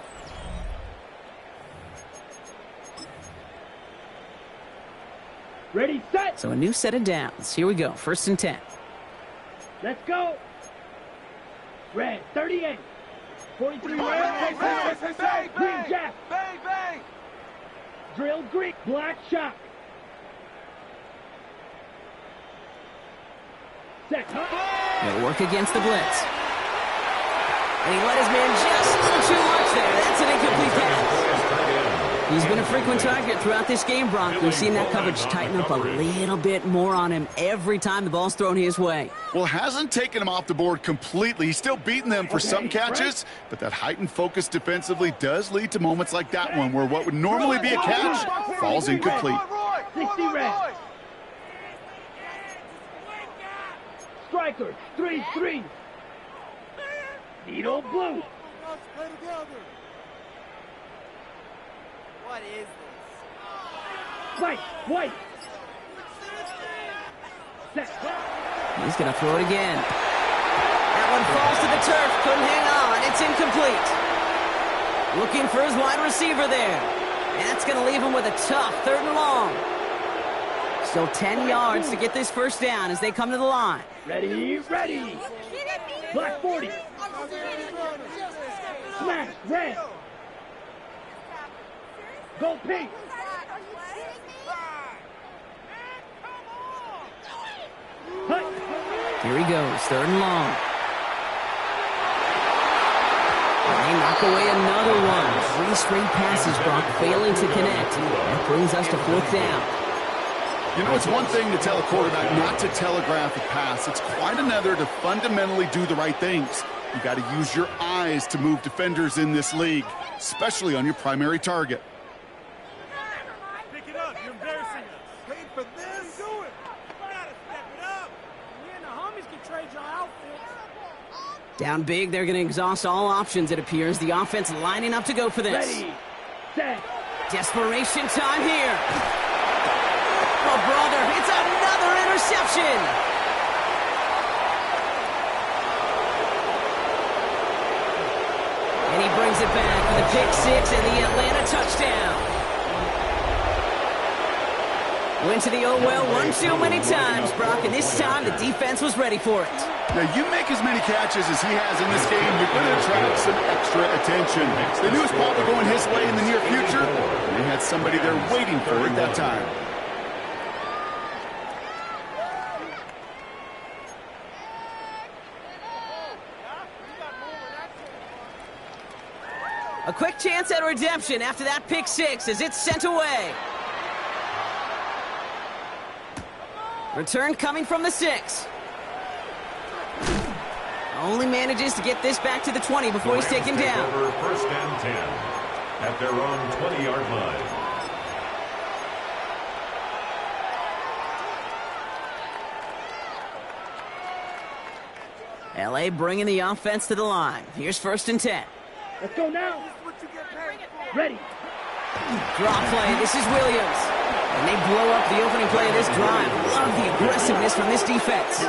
Ready, set. So a new set of downs. Here we go. 1st and 10. Let's go. Red, 38. 43 red. Green jack. Drill Greek. Black shock. Set. They'll work against the blitz. And he let his man just a little too much there. That's an incomplete pass. He's been a frequent target throughout this game, Brock. We've seen that coverage tighten up a little bit more on him every time the ball's thrown his way. Well, hasn't taken him off the board completely. He's still beating them for some catches, but that heightened focus defensively does lead to moments like that one where what would normally be a catch falls incomplete. 60 red. Striker, 3-3. Needle blue. What is this? White. Set. He's going to throw it again. That one falls to the turf. Couldn't hang on. It's incomplete. Looking for his wide receiver there. And that's going to leave him with a tough 3rd and long. Still 10 yards to get this first down as they come to the line. Ready. Black 40. Smash, red. Go pink. Hut. Here he goes, 3rd and long. And they knock away another one. 3 straight passes, Brock, failing to connect. That brings us to 4th down. You know, it's one thing to tell a quarterback not to telegraph a pass. It's quite another to fundamentally do the right things. You got to use your eyes to move defenders in this league, especially on your primary target. Pick it up. You're embarrassing us. Paid for this? Do it. You gotta step it up. Me and the homies can trade your outfits. Down big, they're going to exhaust all options, it appears. The offense lining up to go for this. Ready, set. Desperation time here. Oh, brother, it's another interception. And he brings it back for the pick six and the Atlanta touchdown. Went to the oh-well one too many times, Brock, and this time the defense was ready for it. Now, you make as many catches as he has in this game, you're going to attract some extra attention. They knew it was probably going his way in the near future, and they had somebody there waiting for it that time. A quick chance at redemption after that pick six as it's sent away. Return coming from the 6. Only manages to get this back to the 20 before he's taken down. Over 1st and 10 at their own 20-yard line. LA bringing the offense to the line. Here's 1st and 10. Let's go now. Ready. Draw play. This is Williams. And they blow up the opening play of this drive. Love the aggressiveness from this defense.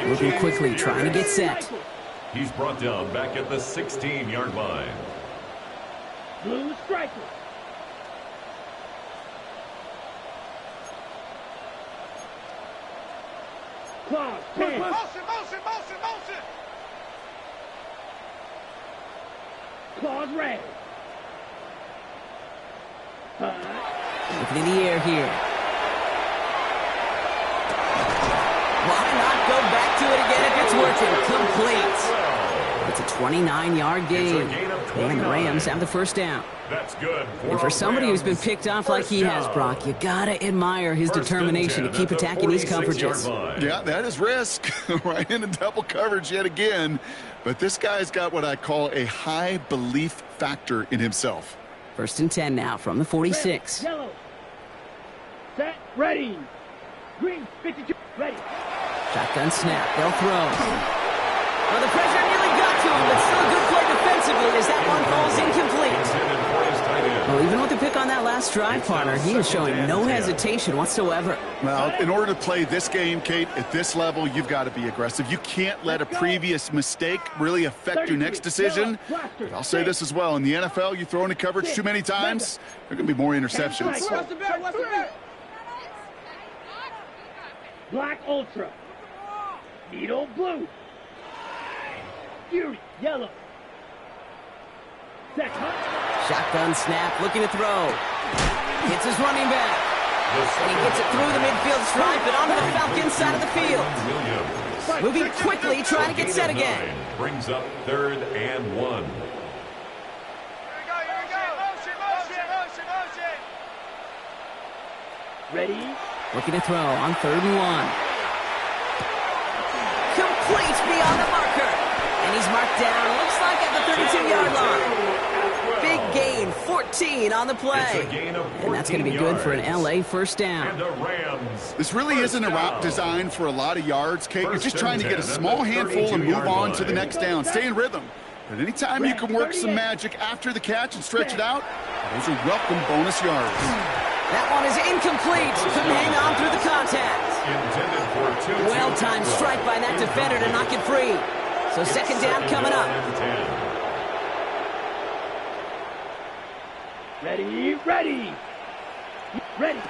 Moving quickly, trying to get set. He's brought down back at the 16-yard line. Blue striker. Claws, pan. Motion, motion, motion, motion. Claws, red. Looking in the air here. Why not go back to it again if it's working? Complete. It's a 29-yard gain. And the Rams have the 1st down. That's good. And for somebody who's been picked off like he has, Brock, you gotta admire his determination to keep attacking these coverages. Yeah, that is risk. Right into double coverage yet again. But this guy's got what I call a high belief factor in himself. 1st and 10 now from the 46. Red, yellow. Set, ready. Green, 52, ready. Shotgun snap. They'll throw. Well, the pressure nearly got to him, but still a good play defensively as that one falls incomplete. Well, even with the pick on that last drive, partner, he is showing no hesitation whatsoever. Well, in order to play this game, Kate, at this level, you've got to be aggressive. You can't let a previous mistake really affect your next decision. But I'll say this as well. In the NFL, you throw into coverage too many times, there are going to be more interceptions. What's the bet? What's the bet? Black Ultra. Needle blue. Fury, yellow. Set, hunt. Shotgun snap, looking to throw. Hits his running back. And he gets it through the midfield stripe and onto the Falcons side of the field. Moving quickly, trying to get set again. Brings up 3rd and 1. Here we go, here we go. Motion, motion, motion, motion. Ready. Looking to throw on 3rd and 1. Complete beyond the marker. And he's marked down, looks like at the 32-yard line. Big gain, 14 on the play. And that's going to be good for an LA 1st down. This really isn't a route designed for a lot of yards, Kate. You're just trying to get a small handful and move on to the next down. Stay in rhythm. But anytime you can work some magic after the catch and stretch it out, those are welcome bonus yards. That one is incomplete. Couldn't hang on through the contact. Well-timed strike by that defender to knock it free. So 2nd down coming up. Ready, ready. Ready.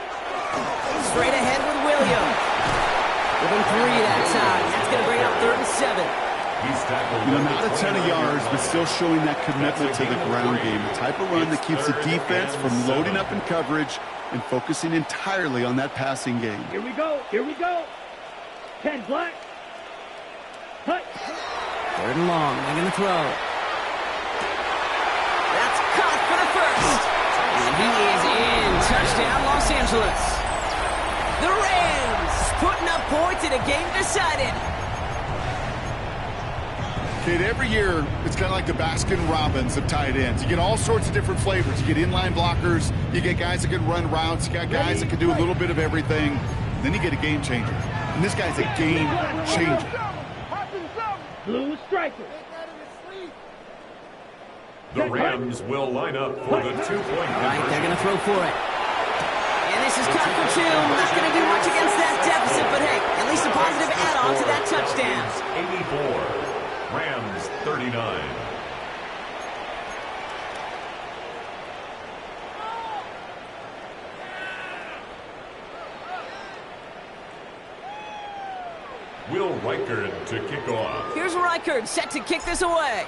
Straight ahead with Williams. Within 3 that time. That's going to bring up 3rd and 7. You know, not a ton of yards, but still showing that commitment to the ground game. The type of run that keeps the defense from loading up in coverage and focusing entirely on that passing game. Here we go, here we go. 10 black. Hut. 3rd and long, they're going to throw. That's caught for the 1st. And he is in. Touchdown, Los Angeles. points and a game decided. Kid, every year, it's kind of like the Baskin-Robbins of tight ends. You get all sorts of different flavors. You get inline blockers. You get guys that can run routes. You got guys that can do a little bit of everything. Then you get a game changer. And this guy's a game changer. Blue striker. The Rams will line up for the 2-point All right, they're going to throw for it. And this is cut for 2. Not going to do much against that deficit, but hey, at least a positive add-on to that touchdown. 84. Rams 39. Will Reichard to kick off. Here's Reichard set to kick this away.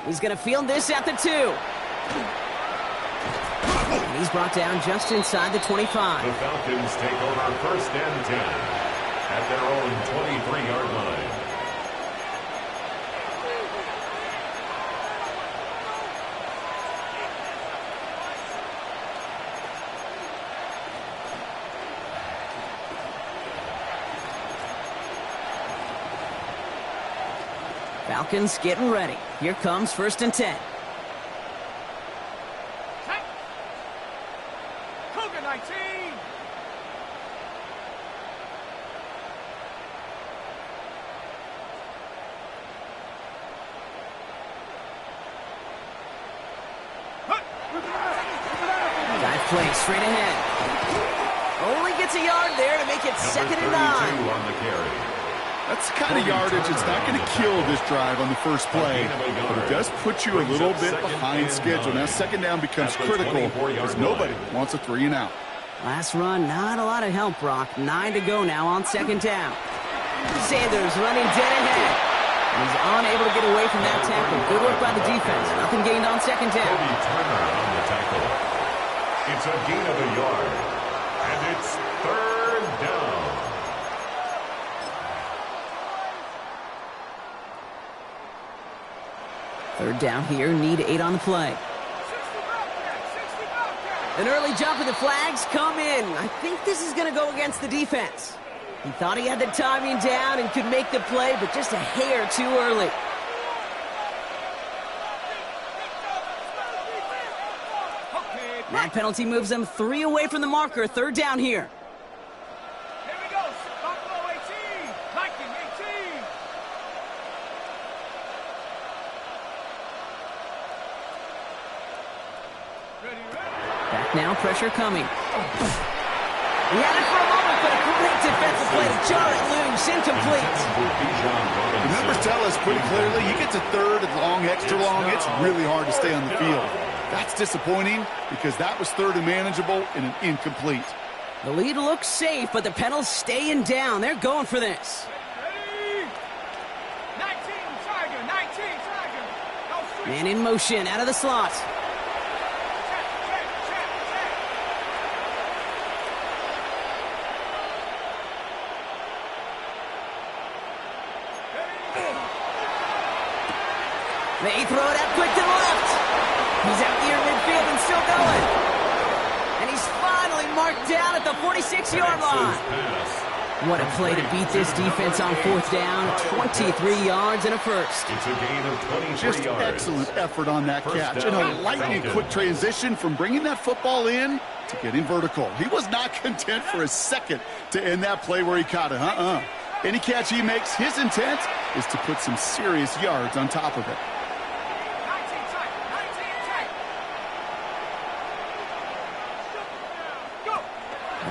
He's going to field this at the 2. And he's brought down just inside the 25. The Falcons take over 1st and 10 at their own 23-yard line. Falcons getting ready. Here comes 1st and 10. Cougar 19. Dive play straight ahead. Only gets a yard there to make it 2nd and 9. On the carry. That's the kind of yardage that's not going to kill this drive on the first play, but it does put you a little bit behind schedule. Now, 2nd down becomes critical because nobody wants a 3-and-out. Last run, not a lot of help, Brock. 9 to go now on 2nd down. Sanders running dead ahead. He's unable to get away from that tackle. Good work by the defense. Nothing gained on 2nd down. Turner on the tackle. It's a gain of a yard, and it's 3rd down. Third down here, need 8 on the play. An early jump and the flags come in. I think this is going to go against the defense. He thought he had the timing down and could make the play, but just a hair too early. That penalty moves them 3 away from the marker. 3rd down here. Here we go. Buffalo 18. Viking 18. Back now, pressure coming. He had it for a moment, but a great defensive play to jar it loose. Incomplete. The numbers tell us pretty clearly, you get to 3rd and long, extra long, it's really hard to stay on the field. That's disappointing because that was 3rd and manageable and an incomplete. The lead looks safe, but the Penals staying down. They're going for this. 19 Tiger. 19 Tiger. No, Man in motion, out of the slot. They throw it out quick to the left. He's out near midfield and still going. And he's finally marked down at the 46-yard line. What a play to beat this defense on 4th down. 23 yards and a first. It's a gain of 23 Just yards. excellent effort on that catch. And a lightning quick transition from bringing that football in to getting vertical. He was not content for a second to end that play where he caught it. Any catch he makes, his intent is to put some serious yards on top of it.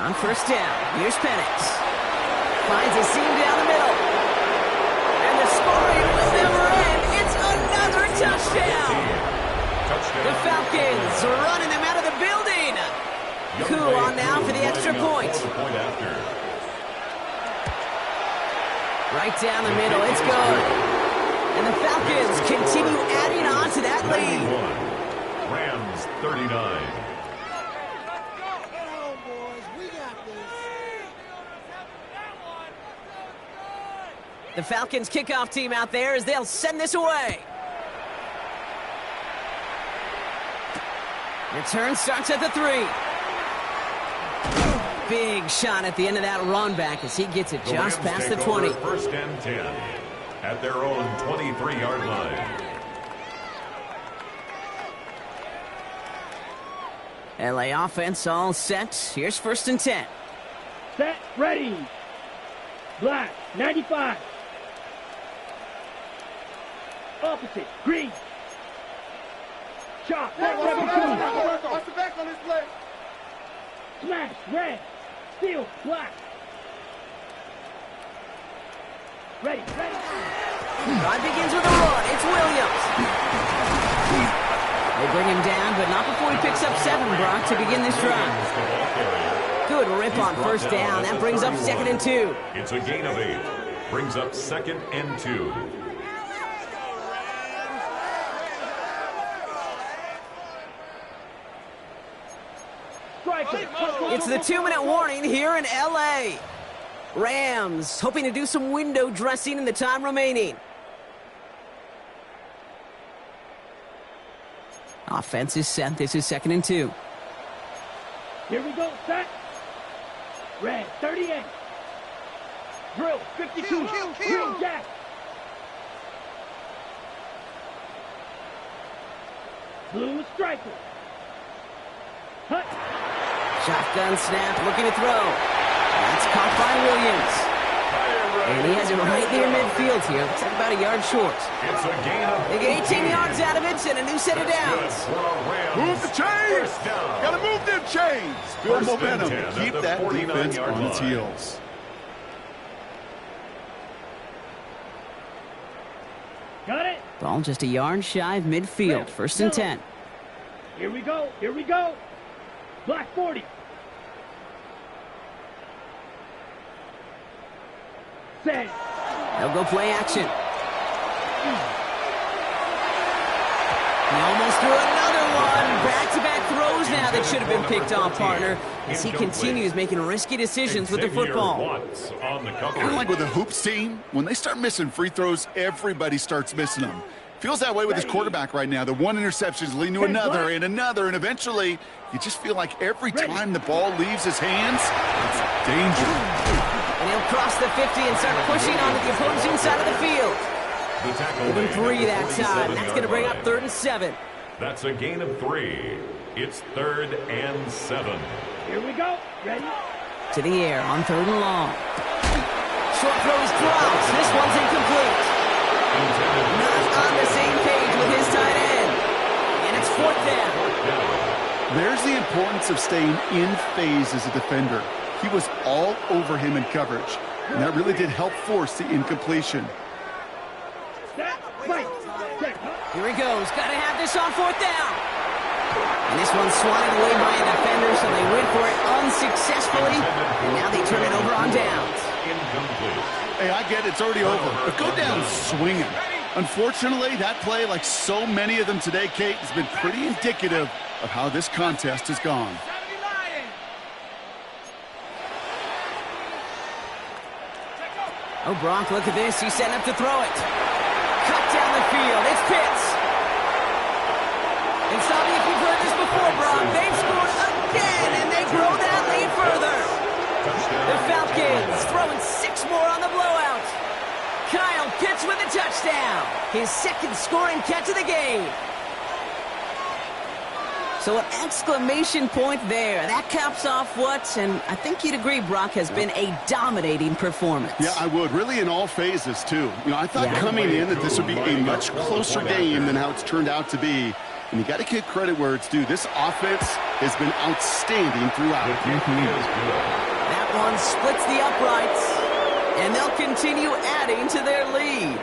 On 1st down, here's Penix. Finds a seam down the middle. And the scoring will never end. It's another touchdown. The Falcons running them out of the building. Cool on now for the extra point. Right down the middle, it's good. And the Falcons continue adding on to that lead. Rams 39. The Falcons kickoff team out there as they'll send this away. Return starts at the 3. big shot at the end of that run back as he gets it just past the 20. First and 10 at their own 23-yard line. LA offense all set. Here's first and 10. Set, ready. Black, 95. Opposite, green. Chop, 72. Watch the back on this play. Smash, red. Steal, black. Ready. Drive begins with a run. It's Williams. They bring him down, but not before he picks up 7, Brock, to begin this drive. Good rip on first down. That brings up 2nd and 2. It's a gain of 8. Brings up 2nd and 2. It's the 2-minute warning here in L.A. Rams hoping to do some window dressing in the time remaining. Offense is set. This is 2nd and 2. Here we go, set. Red, 38. Drill, 52. Green jack. Blue striker. Hut. Shotgun snap, looking to throw. That's caught by Williams. And he has it right near midfield here. It's about a yard short. It's a gain of They get 18 yards out of it and a new set of downs. Move the chains! Gotta move them chains! Build momentum and keep that defense on its heels. Got it? Ball just a yard shy of midfield. First and 10. Here we go. Black 40. Set. They'll go play action. He almost threw another one. Back-to-back throws now that should have been picked off, partner, as he continues making risky decisions with the football. Kind of like with the hoops team, when they start missing free throws, everybody starts missing them. Feels that way with his quarterback right now. The one interception is leading to another, and eventually you just feel like every time the ball leaves his hands, it's danger. And he'll cross the 50 and start pushing onto the opposing side of the field. Give him 3 that time. That's going to bring up 3rd and 7. That's a gain of 3. It's 3rd and 7. Here we go. Ready? To the air on 3rd and long. Short throws drops. This one's incomplete. Not on the same page with his tight end. And it's 4th down. There's the importance of staying in phase as a defender. He was all over him in coverage, and that really did help force the incompletion. Here he goes. Got to have this on 4th down. And this one's swatted away by a defender, so they went for it unsuccessfully. And now they turn it over on downs. Hey, I get it. It's already over. But go down swinging. Unfortunately, that play, like so many of them today, Kate, has been pretty indicative of how this contest has gone. Oh, Brock, look at this. He's setting up to throw it. Cut down the field. It's Pitts. And stop me if you've heard this before, Brock. They've scored again, and they grow that lead further. The Falcons throwing 6 more on the blowout. Kyle Pitts with a touchdown. His 2nd scoring catch of the game. So an exclamation point there. That caps off what, and I think you'd agree, Brock, has been a dominating performance. Yeah, I would. Really in all phases, too. I thought coming in that this would be a much closer game than how it's turned out to be. And you got to give credit where it's due. This offense has been outstanding throughout. That one splits the uprights, and they'll continue adding to their lead.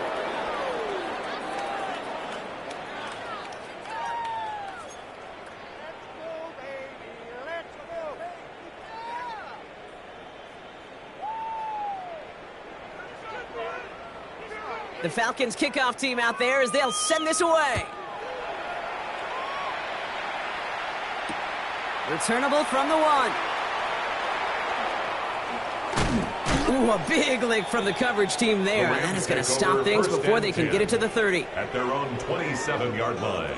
The Falcons kickoff team out there as they'll send this away. Returnable from the 1. Ooh, a big lick from the coverage team there. And that is going to stop things before they can get it to the 30. At their own 27-yard line.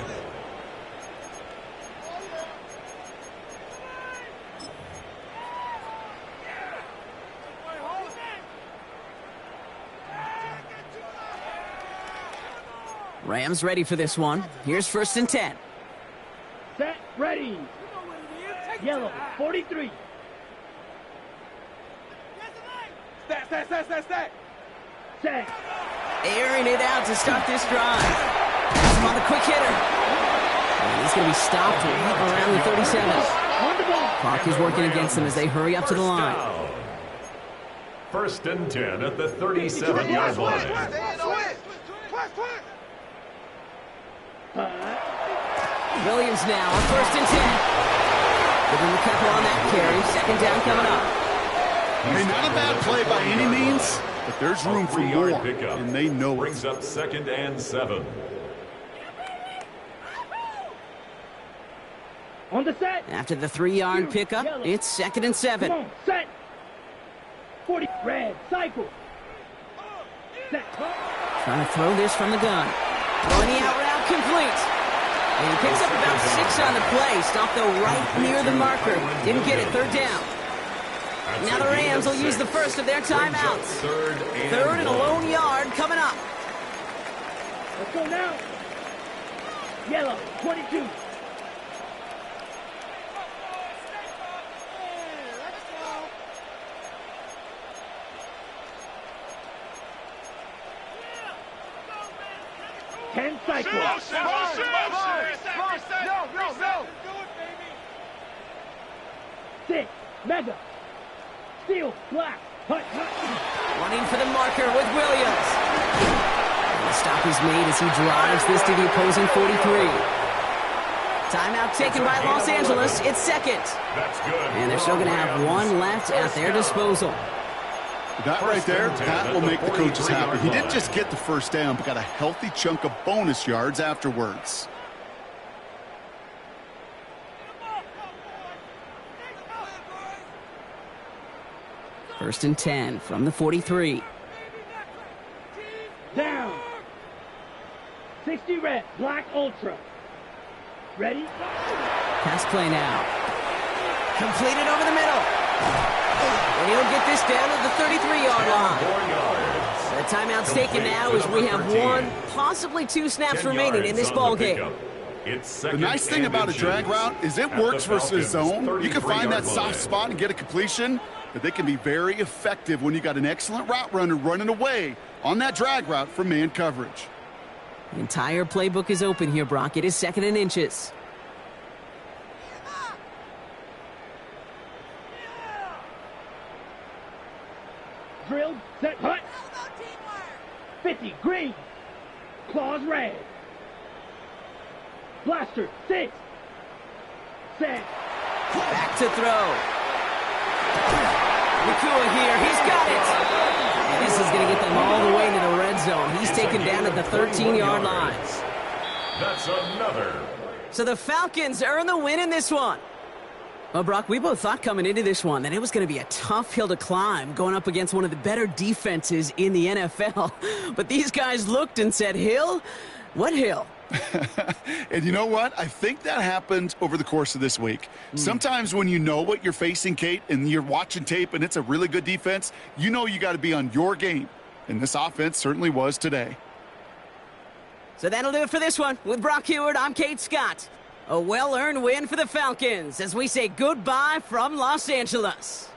Rams ready for this one. Here's 1st and 10. Set, ready. Yellow, 43. Set. Airing it out to start this drive. Has him on the quick hitter. And he's going to be stopped right around the 37. On the ball. Clock is working against them as they hurry up to the line. 1st and 10 at the 37-yard line. Williams now on 1st and 10. Give him a couple on that carry. 2nd down coming up. Hey, not a bad play by any means, but there's room for more, pickup. and they know Brings it. up 2nd and 7. On the set. After the 3-yard pickup, it's 2nd and 7. Come on, set. 40, red, cycle. Set. Trying to throw this from the gun. Throwing the out route complete. And he picks up about 6 on the play. Stopped though right near the marker. Didn't get it. 3rd down. Now the Rams will use the first of their timeouts. 3rd and a lone yard coming up. Let's go now. Yellow, 22. Ten cycles. No. 6, mega. Steel, black, hut. Running for the marker with Williams. And the stop is made as he drives this to the opposing 43. Timeout taken by Los Angeles. It's 2nd. That's good. And they're still going to have one left at their disposal. That right there, that will make the coaches happy. He didn't just get the 1st down, but got a healthy chunk of bonus yards afterwards. First and 10 from the 43. Down. 60 red, black ultra. Ready? Pass play now. Completed over the middle. And he'll get this down to the 33-yard line. 4 yards. The timeout's taken now as we have 1, possibly 2 snaps remaining in this ball game. The nice thing about a drag route is it works versus zone. You can find that soft spot and get a completion, but they can be very effective when you got an excellent route runner running away on that drag route from man coverage. The entire playbook is open here, Brock. It is 2nd and inches. Drilled, set, hut. 50, green. Claws, red. Blaster, 6. Set. Back to throw. Nakua here. He's got it. And this is going to get them all the way to the red zone. He's taken down at the 13-yard line. That's another. So the Falcons earn the win in this one. Well, Brock, we both thought coming into this one that it was going to be a tough hill to climb going up against one of the better defenses in the NFL. But these guys looked and said, Hill? What hill? And you know what? I think that happened over the course of this week. Sometimes when you know what you're facing, Kate, and you're watching tape and it's a really good defense, you know you got to be on your game. And this offense certainly was today. So that'll do it for this one. With Brock Heward, I'm Kate Scott. A well-earned win for the Falcons as we say goodbye from Los Angeles.